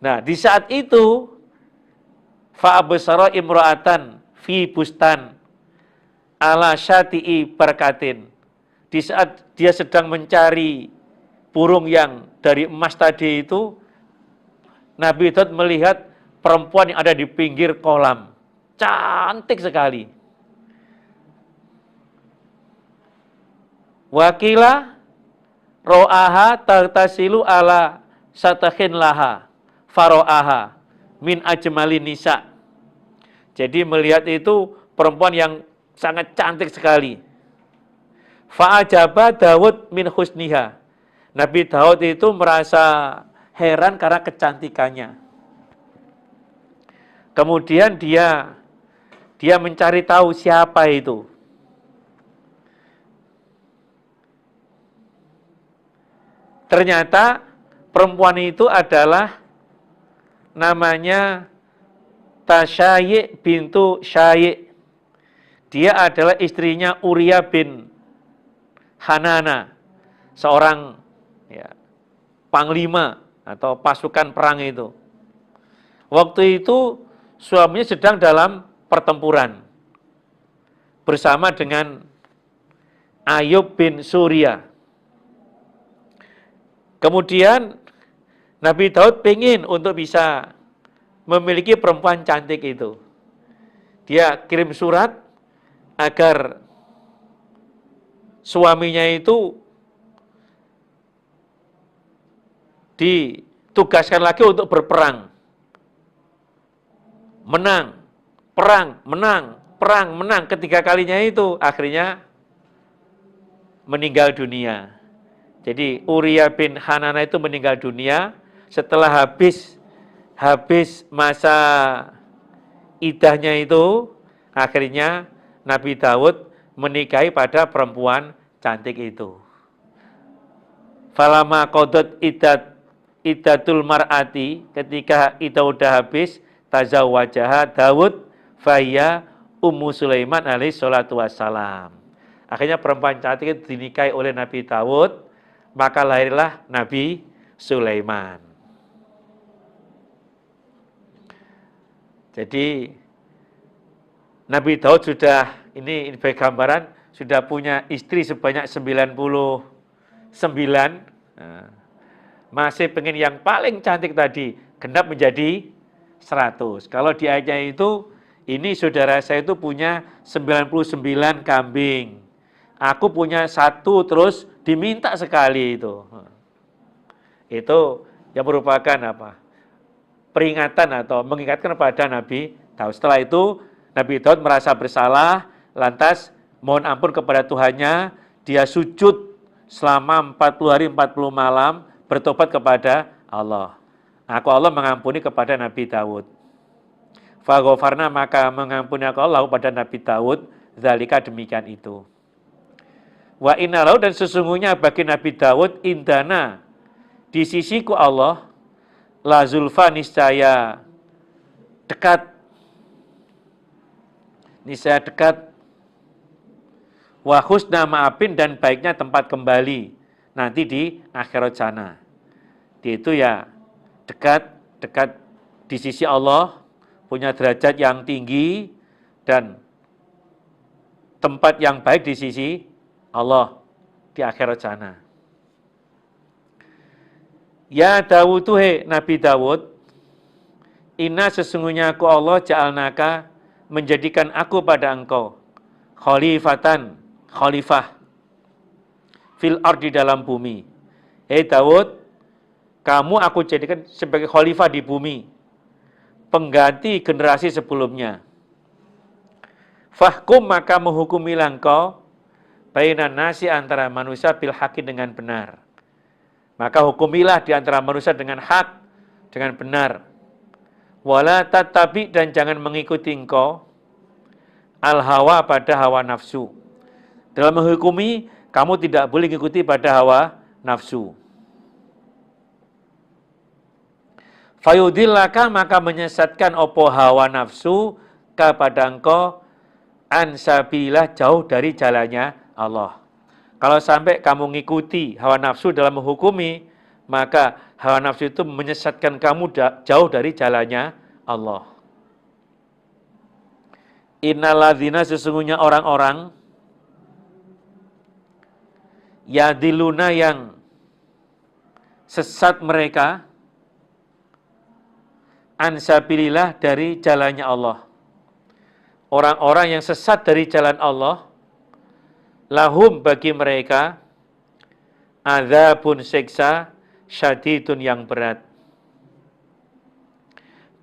Nah, di saat itu fa'absara imra'atan fi bustan ala syati'i barkatin. Di saat dia sedang mencari burung yang dari emas tadi itu, Nabi Daud melihat perempuan yang ada di pinggir kolam. Cantik sekali. Wakila ro'aha tartasilu ala satakhin laha faro'aha min ajmalin nisa. Jadi melihat itu perempuan yang sangat cantik sekali. Fa'ajaba Daud min husniha. Nabi Daud itu merasa heran karena kecantikannya. Kemudian dia mencari tahu siapa itu. Ternyata perempuan itu adalah namanya Tasyayi' bintu Syayi'. Dia adalah istrinya Uria bin Hanana, seorang panglima atau pasukan perang itu. Waktu itu suaminya sedang dalam pertempuran bersama dengan Ayub bin Surya. Kemudian Nabi Daud ingin untuk bisa memiliki perempuan cantik itu. Dia kirim surat agar suaminya itu ditugaskan lagi untuk berperang. Menang, perang, menang. Ketiga kalinya itu akhirnya meninggal dunia. Jadi Uria bin Hanana itu meninggal dunia setelah habis masa idahnya itu, Akhirnya Nabi Daud menikahi pada perempuan cantik itu. Falama qadot iddatul mar'ati, ketika itu udah habis, tazawwajaha Daud fahiyya Ummu Sulaiman alaihi salatu wassalam. Akhirnya perempuan cantik itu dinikahi oleh Nabi Daud, maka lahirlah Nabi Sulaiman. Jadi Nabi Daud sudah, ini sebagai gambaran, sudah punya istri sebanyak 99. Nah, masih pengen yang paling cantik tadi, genap menjadi 100. Kalau di ayatnya itu, ini saudara saya itu punya 99 kambing. Aku punya 1 terus diminta sekali itu. Itu yang merupakan apa? Peringatan atau mengingatkan kepada Nabi Daud. Setelah itu Nabi Daud merasa bersalah, lantas mohon ampun kepada Tuhannya, dia sujud selama 40 hari 40 malam bertobat kepada Allah. Aku Allah mengampuni kepada Nabi Daud. Faghofarna, maka mengampuni aku Allah pada Nabi Daud, zalika demikian itu. Wa innalahu, dan sesungguhnya bagi Nabi Daud, indana, di sisiku Allah, la zulfa, niscaya dekat, wa husna ma'abin, dan baiknya tempat kembali nanti di akhirat sana. Itu ya dekat di sisi Allah, punya derajat yang tinggi dan tempat yang baik di sisi Allah di akhirat sana. Ya Dawud, he Nabi Dawud, inna, sesungguhnya aku Allah, ja'alnaka, menjadikan aku pada engkau khalifah fil ardi, dalam bumi. Hei Daud, kamu aku jadikan sebagai khalifah di bumi, pengganti generasi sebelumnya. Fahkum, maka menghukumilah engkau, bainan nasi, antara manusia, bil haqi, dengan benar. Maka hukumilah di antara manusia dengan hak, dengan benar. Wala tatabi, dan jangan mengikuti engkau al-hawa, pada hawa nafsu. Dalam menghukumi, kamu tidak boleh mengikuti pada hawa nafsu. Fayudillaka, maka menyesatkan opo hawa nafsu kepada engkau, ansabilillah, jauh dari jalannya Allah. Kalau sampai kamu mengikuti hawa nafsu dalam menghukumi, maka hawa nafsu itu menyesatkan kamu jauh dari jalannya Allah. Innalladzina, sesungguhnya orang-orang, yadiluna, yang sesat mereka, ansabilillah, dari jalannya Allah. Orang-orang yang sesat dari jalan Allah, lahum, bagi mereka, adzabun, siksa, syadidun, yang berat.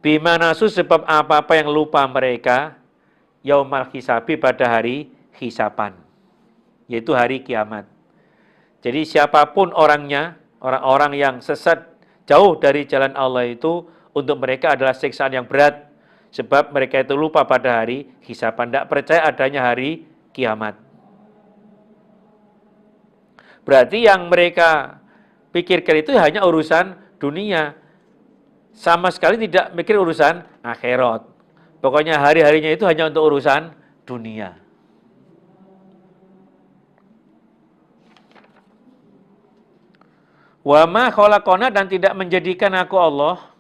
Bimanasu, sebab apa-apa yang lupa mereka, yaumal hisabi, pada hari hisapan, yaitu hari kiamat. Jadi siapapun orangnya, orang-orang yang sesat jauh dari jalan Allah itu, untuk mereka adalah siksaan yang berat, sebab mereka itu lupa pada hari hisapan, tidak percaya adanya hari kiamat. Berarti yang mereka pikirkan itu hanya urusan dunia, sama sekali tidak mikir urusan akhirat. Pokoknya hari-harinya itu hanya untuk urusan dunia. Wa ma khalaqona, dan tidak menjadikan aku Allah,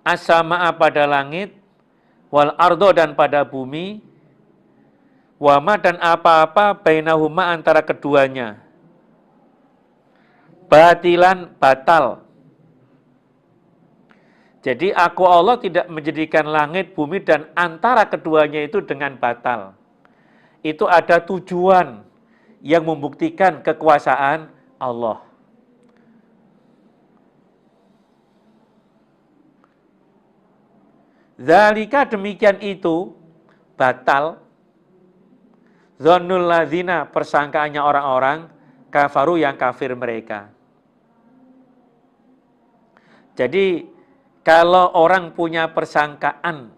as-samaa, pada langit, wal ardo, dan pada bumi, wa ma, dan apa-apa, bainahuma, antara keduanya, batilan, batal. Jadi aku Allah tidak menjadikan langit, bumi, dan antara keduanya itu dengan batal. Itu ada tujuan yang membuktikan kekuasaan Allah. Zalika, demikian itu, batal, dzannul ladzina, persangkaannya orang-orang, kafaru, yang kafir mereka. Jadi kalau orang punya persangkaan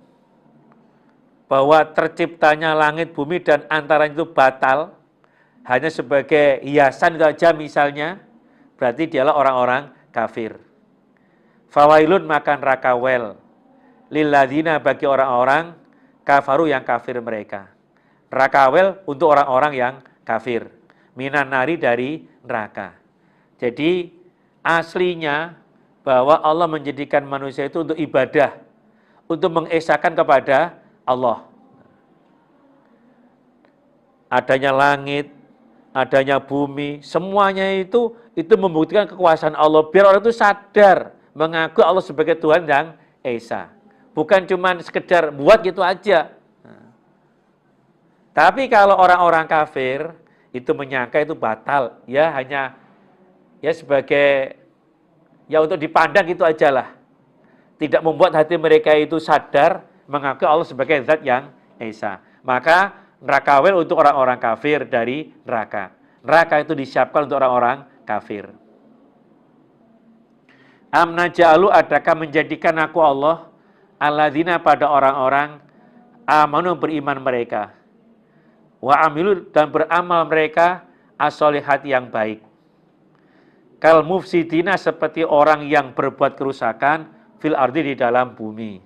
bahwa terciptanya langit, bumi, dan antara itu batal, hanya sebagai hiasan itu aja misalnya, berarti dialah orang-orang kafir. Fawailun maka neraka wel, lilladzina bagi orang-orang kafaru yang kafir mereka. Neraka wel untuk orang-orang yang kafir. Minan nari dari neraka. Jadi aslinya bahwa Allah menjadikan manusia itu untuk ibadah, untuk mengesahkan kepada Allah. Adanya langit, adanya bumi, semuanya itu membuktikan kekuasaan Allah. Biar orang itu sadar, mengaku Allah sebagai Tuhan yang Esa. Bukan cuma sekedar buat gitu aja. Tapi kalau orang-orang kafir, itu menyangka itu batal. Ya hanya sebagai untuk dipandang itu aja lah. Tidak membuat hati mereka itu sadar mengaku Allah sebagai zat yang Esa. Maka neraka wel untuk orang-orang kafir dari neraka. Neraka itu disiapkan untuk orang-orang kafir. Amna ja'alu adakah menjadikan aku Allah alladzina pada orang-orang amanu beriman mereka. Wa amilu dan beramal mereka as-solihat yang baik. Kal mufsidina seperti orang yang berbuat kerusakan fil ardi di dalam bumi.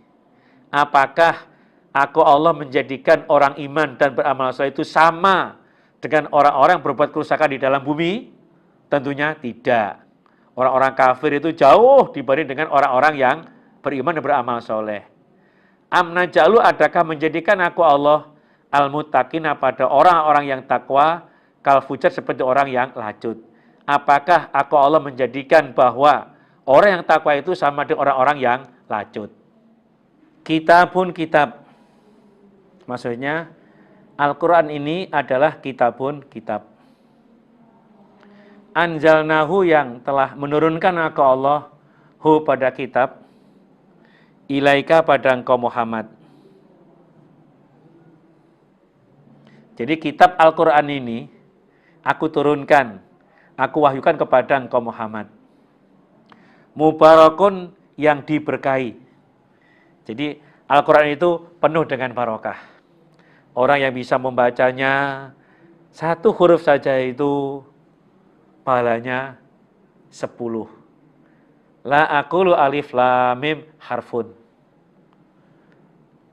Apakah aku Allah menjadikan orang iman dan beramal soleh itu sama dengan orang-orang berbuat kerusakan di dalam bumi? Tentunya tidak. Orang-orang kafir itu jauh dibanding dengan orang-orang yang beriman dan beramal soleh. Amna jalu adakah menjadikan aku Allah al-muttaqina pada orang-orang yang takwa kal fujar seperti orang yang lacut. Apakah aku Allah menjadikan bahwa orang yang takwa itu sama dengan orang-orang yang lacut? Kitabun kitab. Maksudnya Al-Quran ini adalah kitabun kitab. Anzalnahu yang telah menurunkan aku Allah hu pada kitab ilaika pada engkau Muhammad. Jadi kitab Al-Quran ini aku turunkan, aku wahyukan kepada engkau Muhammad. Mubarakun yang diberkahi. Jadi Al-Quran itu penuh dengan barokah. Orang yang bisa membacanya, satu huruf saja itu pahalanya 10. La aqulu alif lam mim harfun.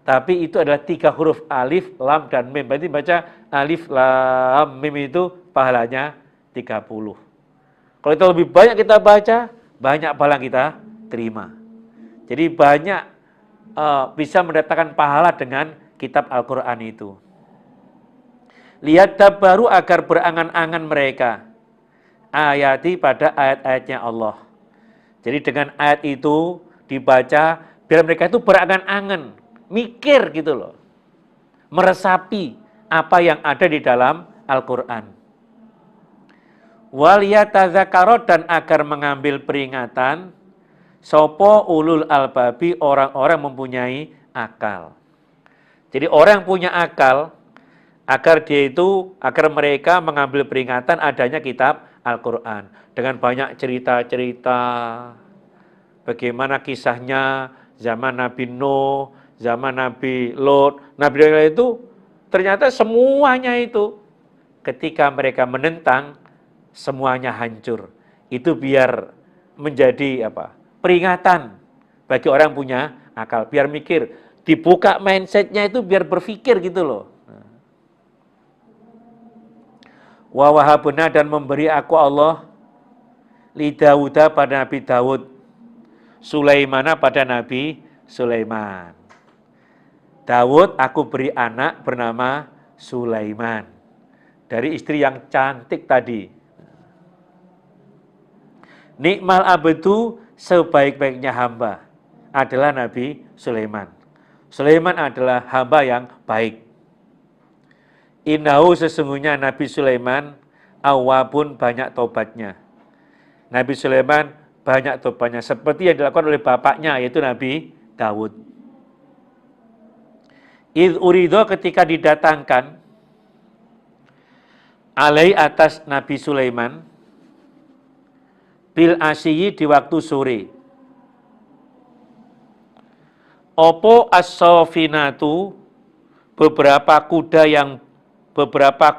Tapi itu adalah 3 huruf alif, lam, dan mim. Berarti baca alif, lam, mim itu pahalanya 30. Kalau itu lebih banyak kita baca, banyak pahala kita terima. Jadi banyak bisa mendatangkan pahala dengan kitab Al-Quran itu. Lihat baru agar berangan-angan mereka ayati pada ayat-ayatnya Allah. Jadi dengan ayat itu dibaca biar mereka itu berangan-angan, mikir gitu loh. Meresapi apa yang ada di dalam Al-Quran. Waliyatadzakaro dan agar mengambil peringatan sopo ulul albabi orang-orang mempunyai akal. Jadi orang yang punya akal agar mereka mengambil peringatan adanya kitab Al-Quran dengan banyak cerita-cerita bagaimana kisahnya zaman Nabi Nuh, zaman Nabi Lot, Nabi Ibrahim itu ternyata semuanya itu ketika mereka menentang semuanya hancur. Itu biar menjadi peringatan bagi orang yang punya akal, biar mikir, dibuka mindsetnya itu biar berpikir gitu loh. Wa wahabna dan memberi aku Allah li Dawuda pada Nabi Dawud, Sulaimana pada Nabi Sulaiman. Dawud aku beri anak bernama Sulaiman dari istri yang cantik tadi. Nikmal abdu sebaik-baiknya hamba adalah Nabi Sulaiman. Sulaiman adalah hamba yang baik. Innahu sesungguhnya Nabi Sulaiman awwabun banyak tobatnya. Nabi Sulaiman banyak tobatnya seperti yang dilakukan oleh bapaknya yaitu Nabi Dawud. Idh urido ketika didatangkan alai atas Nabi Sulaiman bil asyiyi di waktu sore. Opo as-safinatu beberapa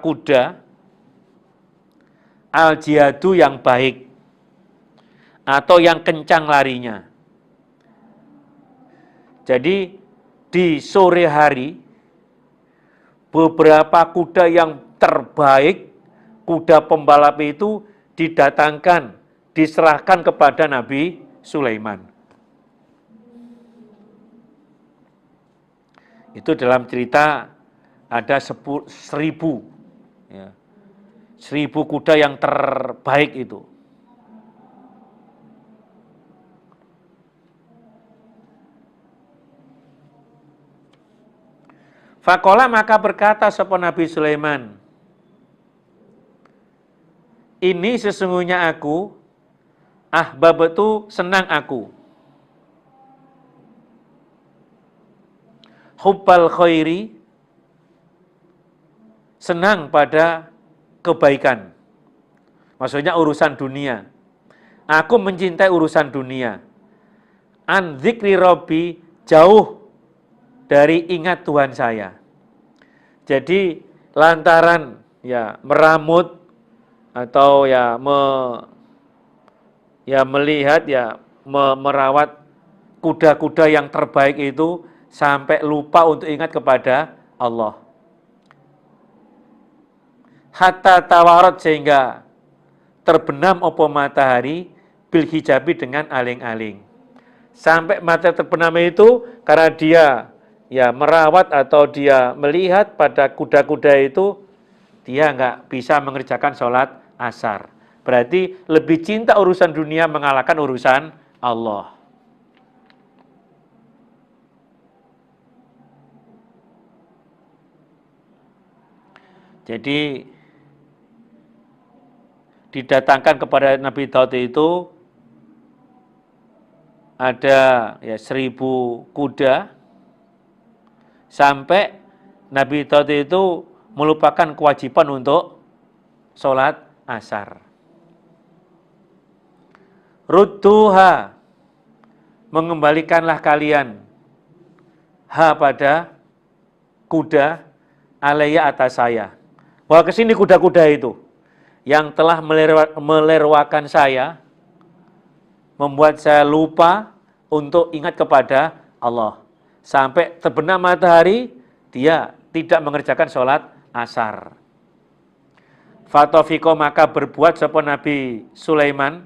kuda al-jihadu yang baik atau yang kencang larinya. Jadi di sore hari beberapa kuda yang terbaik, kuda pembalap itu didatangkan, diserahkan kepada Nabi Sulaiman. Itu dalam cerita ada 1000 ya. 1000 kuda yang terbaik itu. Fakola maka berkata sapa Nabi Sulaiman, ini sesungguhnya aku, ahbabtu senang aku, hubbal khairi, senang pada kebaikan. Maksudnya urusan dunia. Aku mencintai urusan dunia. An dzikri rabbi, jauh dari ingat Tuhan saya. Jadi lantaran ya meramut atau melihat merawat kuda-kuda yang terbaik itu sampai lupa untuk ingat kepada Allah. Hatta tawarat, sehingga terbenam opo matahari bil hijabi dengan aling-aling. Sampai matahari terbenam itu karena dia merawat atau dia melihat pada kuda-kuda itu, dia nggak bisa mengerjakan sholat asar. Berarti lebih cinta urusan dunia mengalahkan urusan Allah. Jadi didatangkan kepada Nabi Daud itu ada 1000 kuda, sampai Nabi Daud itu melupakan kewajiban untuk sholat asar. Rudduha, mengembalikanlah kalian pada kuda, alaiya atas saya. Wah, kesini kuda-kuda itu yang telah melerwakan saya, membuat saya lupa untuk ingat kepada Allah. Sampai terbenam matahari, dia tidak mengerjakan sholat asar. Fatofiko, maka berbuat sapa Nabi Sulaiman,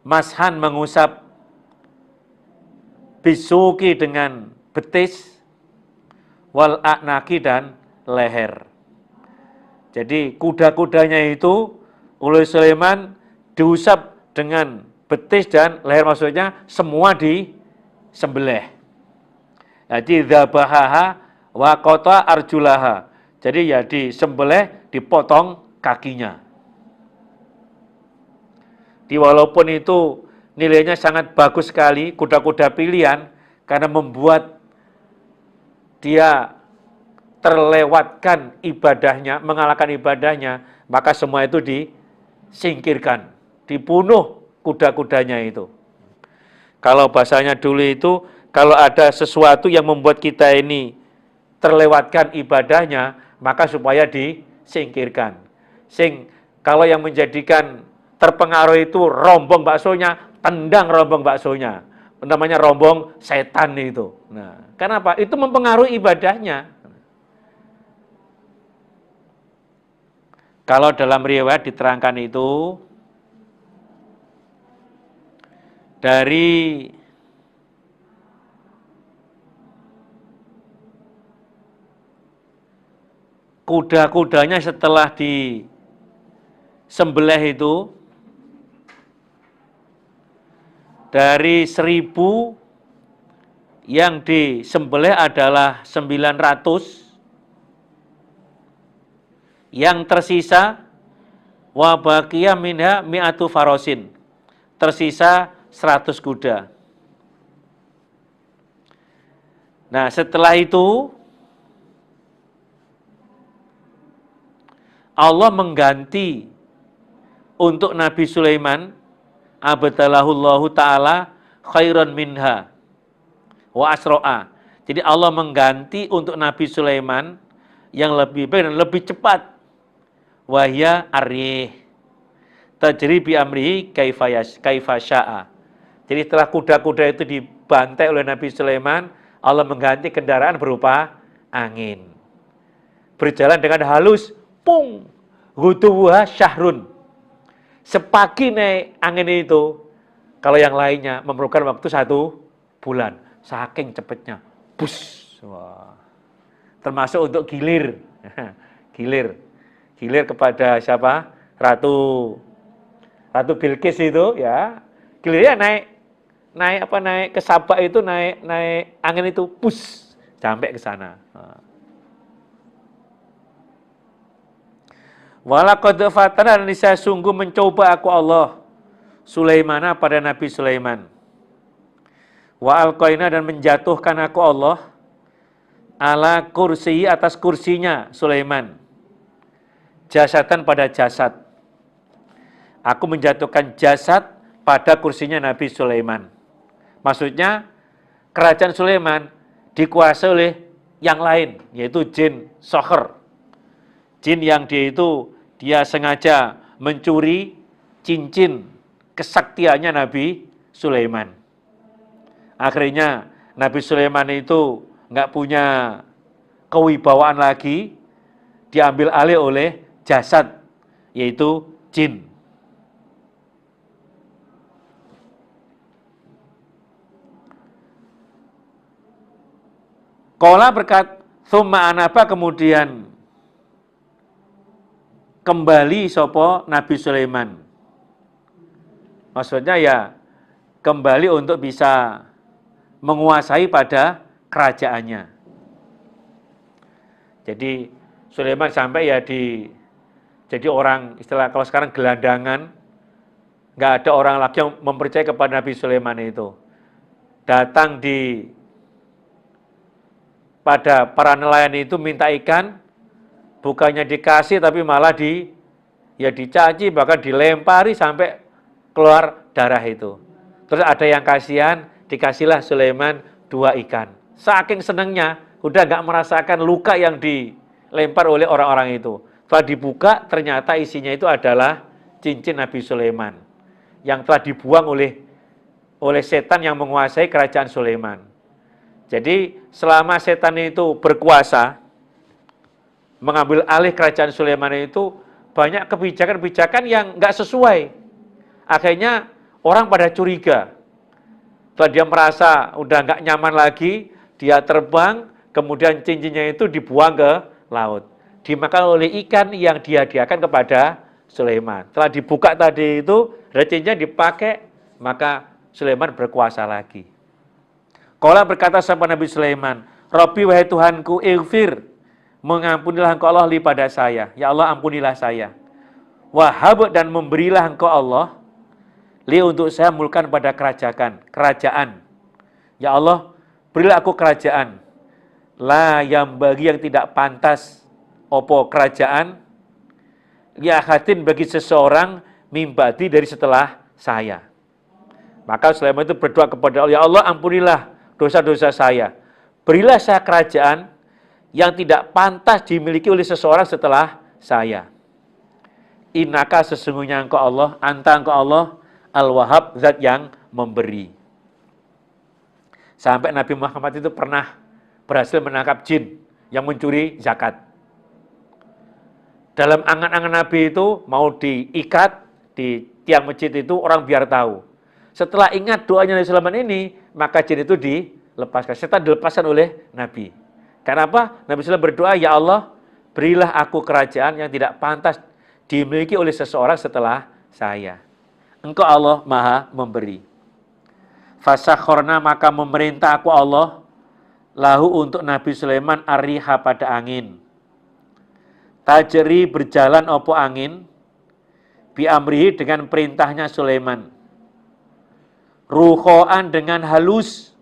mashan, mengusap, bisuki, dengan betis, wal a'naki, dan leher. Jadi kuda-kudanya itu oleh Sulaiman diusap dengan betis dan leher, maksudnya semua disembelih. Jadi dzabahaha wa qata arjulaha. Jadi ya disembelih, dipotong kakinya. Walaupun itu nilainya sangat bagus sekali, kuda-kuda pilihan, karena membuat dia terlewatkan ibadahnya, mengalahkan ibadahnya, maka semua itu disingkirkan, dibunuh kuda-kudanya itu. Kalau bahasanya dulu itu, kalau ada sesuatu yang membuat kita ini terlewatkan ibadahnya, maka supaya disingkirkan. Kalau yang menjadikan terpengaruh itu rombong baksonya, tendang rombong baksonya. Namanya rombong setan itu. Nah, kenapa? Itu mempengaruhi ibadahnya. Kalau dalam riwayat diterangkan itu, dari kuda-kudanya setelah disembelih itu, dari 1000 yang disembelih adalah 900, yang tersisa wa baqiya minha mi'atu farosin, tersisa 100 kuda. Nah, setelah itu Allah mengganti untuk Nabi Sulaiman, abdalahullahu ta'ala khairan minha wa asro'a. Jadi Allah mengganti untuk Nabi Sulaiman yang lebih baik dan lebih cepat. Wahya arih. Tajri bi amrihi kaifa sya'a. Jadi setelah kuda-kuda itu dibantai oleh Nabi Sulaiman, Allah mengganti kendaraan berupa angin. Berjalan dengan halus, pung, ghuduwuha syahrun. Sepagi naik angin itu, kalau yang lainnya memerlukan waktu 1 bulan. Saking cepatnya. Bus. Wah. Termasuk untuk gilir. Gilir kepada siapa? Ratu Bilqis itu ya. Gilirnya naik ke Sabak itu, naik angin itu, bus, sampai ke sana. Walaqad fatana, dan saya sungguh mencoba aku Allah Sulaimana pada Nabi Sulaiman. Wa alqaina, dan menjatuhkan aku Allah ala kursi, atas kursinya Sulaiman. Jasatan pada jasad. Aku menjatuhkan jasad pada kursinya Nabi Sulaiman. Maksudnya kerajaan Sulaiman dikuasai oleh yang lain, yaitu jin Soher. Jin yang dia sengaja mencuri cincin kesaktiannya Nabi Sulaiman. Akhirnya Nabi Sulaiman itu nggak punya kewibawaan lagi, diambil alih oleh jasad, yaitu jin. Qala berkat, thumma anaba, kemudian kembali sopo Nabi Sulaiman. Maksudnya ya kembali untuk bisa menguasai pada kerajaannya. Jadi Sulaiman sampai ya jadi orang, istilah kalau sekarang gelandangan, nggak ada orang lagi yang mempercayai kepada Nabi Sulaiman itu. Datang pada para nelayan itu minta ikan, bukannya dikasih tapi malah dicaci, bahkan dilempari sampai keluar darah itu. Terus ada yang kasihan, dikasihlah Sulaiman 2 ikan. Saking senangnya, udah nggak merasakan luka yang dilempar oleh orang-orang itu. Setelah dibuka, ternyata isinya itu adalah cincin Nabi Sulaiman yang telah dibuang oleh setan yang menguasai kerajaan Sulaiman. Jadi selama setan itu berkuasa, mengambil alih kerajaan Sulaiman itu, banyak kebijakan-kebijakan yang nggak sesuai. Akhirnya orang pada curiga. Setelah dia merasa udah nggak nyaman lagi, dia terbang, kemudian cincinnya itu dibuang ke laut. Dimakan oleh ikan yang dihadiahkan kepada Sulaiman. Setelah dibuka tadi itu, cincinnya dipakai, maka Sulaiman berkuasa lagi. Qala berkata sahabat Nabi Sulaiman, Rabbi wahai Tuhanku, ighfir, mengampunilah engkau Allah li pada saya. Ya Allah, ampunilah saya. Wahab, dan memberilah engkau Allah li untuk saya mulkan pada kerajaan. Ya Allah, berilah aku kerajaan. La yang bagi yang tidak pantas opo kerajaan, ya hatin bagi seseorang mimbadi dari setelah saya. Maka Sulaiman itu berdoa kepada Allah, ya Allah, ampunilah dosa-dosa saya. Berilah saya kerajaan yang tidak pantas dimiliki oleh seseorang setelah saya. Innaka, sesungguhnya engkau Allah, anta engkau Allah, al-wahhab, zat yang memberi. Sampai Nabi Muhammad itu pernah berhasil menangkap jin yang mencuri zakat. Dalam angan-angan Nabi itu mau diikat di tiang masjid itu, orang biar tahu. Setelah ingat doanya Nabi Sulaiman ini, maka jin itu dilepaskan. Setan dilepaskan oleh Nabi. Karena apa? Nabi Sulaiman berdoa, ya Allah, berilah aku kerajaan yang tidak pantas dimiliki oleh seseorang setelah saya. Engkau Allah maha memberi. Fasakhorna, maka memerintah aku Allah, lahu untuk Nabi Sulaiman, ariha pada angin. Tajri, berjalan opo angin, biamrihi, dengan perintahnya Sulaiman. Ruhoan, dengan halus,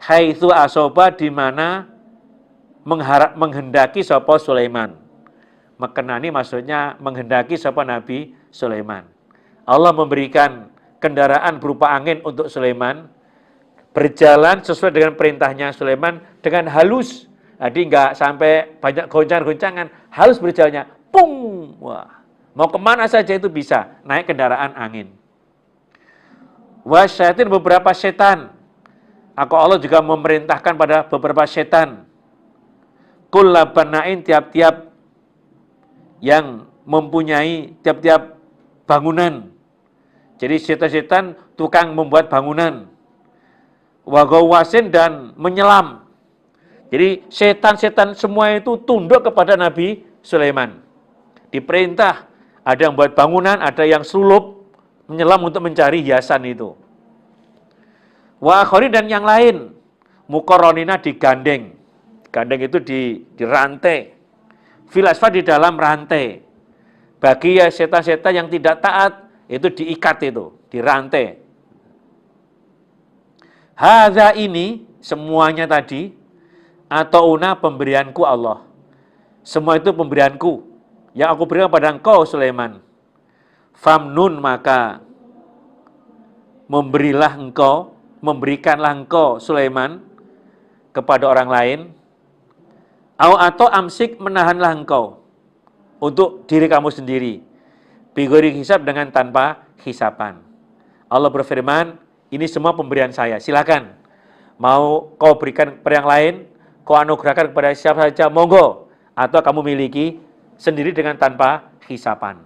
haitsu asoba, di mana menghendaki sapa Sulaiman. Mekenani maksudnya menghendaki sapa Nabi Sulaiman. Allah memberikan kendaraan berupa angin untuk Sulaiman, berjalan sesuai dengan perintahnya Sulaiman dengan halus. Jadi nggak sampai banyak goncangan-goncangan, halus berjalannya. Pung! Wah, mau kemana saja itu bisa, naik kendaraan angin. Wasyatin, beberapa setan. Allah juga memerintahkan pada beberapa setan. Kullabanain, tiap-tiap yang mempunyai tiap-tiap bangunan. Jadi setan-setan tukang membuat bangunan. Wagawasin, dan menyelam. Jadi setan-setan semua itu tunduk kepada Nabi Sulaiman. Diperintah, ada yang buat bangunan, ada yang sulup, menyelam untuk mencari hiasan itu. Wa akhari, dan yang lain, muqarronina, digandeng. Gandeng itu di rantai. Fil asfar, di dalam rantai. Bagi ya setan-setan yang tidak taat, itu diikat itu, dirantai. Hadza, ini semuanya tadi, atau una, pemberianku Allah. Semua itu pemberianku yang aku berikan pada engkau Sulaiman. Famnun, maka memberikanlah engkau Sulaiman kepada orang lain. Atau amsik, menahanlah engkau untuk diri kamu sendiri. Bigori hisab, dengan tanpa hisapan. Allah berfirman, ini semua pemberian saya, silakan. Mau kau berikan kepada yang lain, kau anugerahkan kepada siapa saja, monggo. Atau kamu miliki sendiri dengan tanpa hisapan.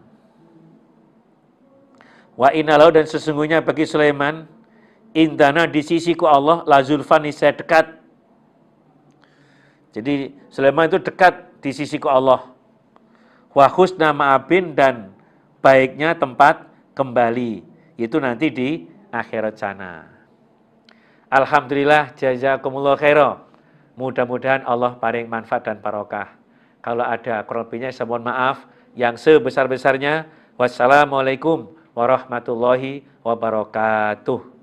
Wa innalau, dan sesungguhnya bagi Sulaiman, indana, di sisiku Allah, la zulfan, saya dekat. Jadi Sulaiman itu dekat di sisiku Allah. Wa husna ma'abin, dan baiknya tempat kembali. Itu nanti di akhirat sana. Alhamdulillah, jazakumullah khairan. Mudah-mudahan Allah paring manfaat dan barokah. Kalau ada kurang lebihnya, saya mohon maaf yang sebesar-besarnya. Wassalamualaikum warahmatullahi wabarakatuh.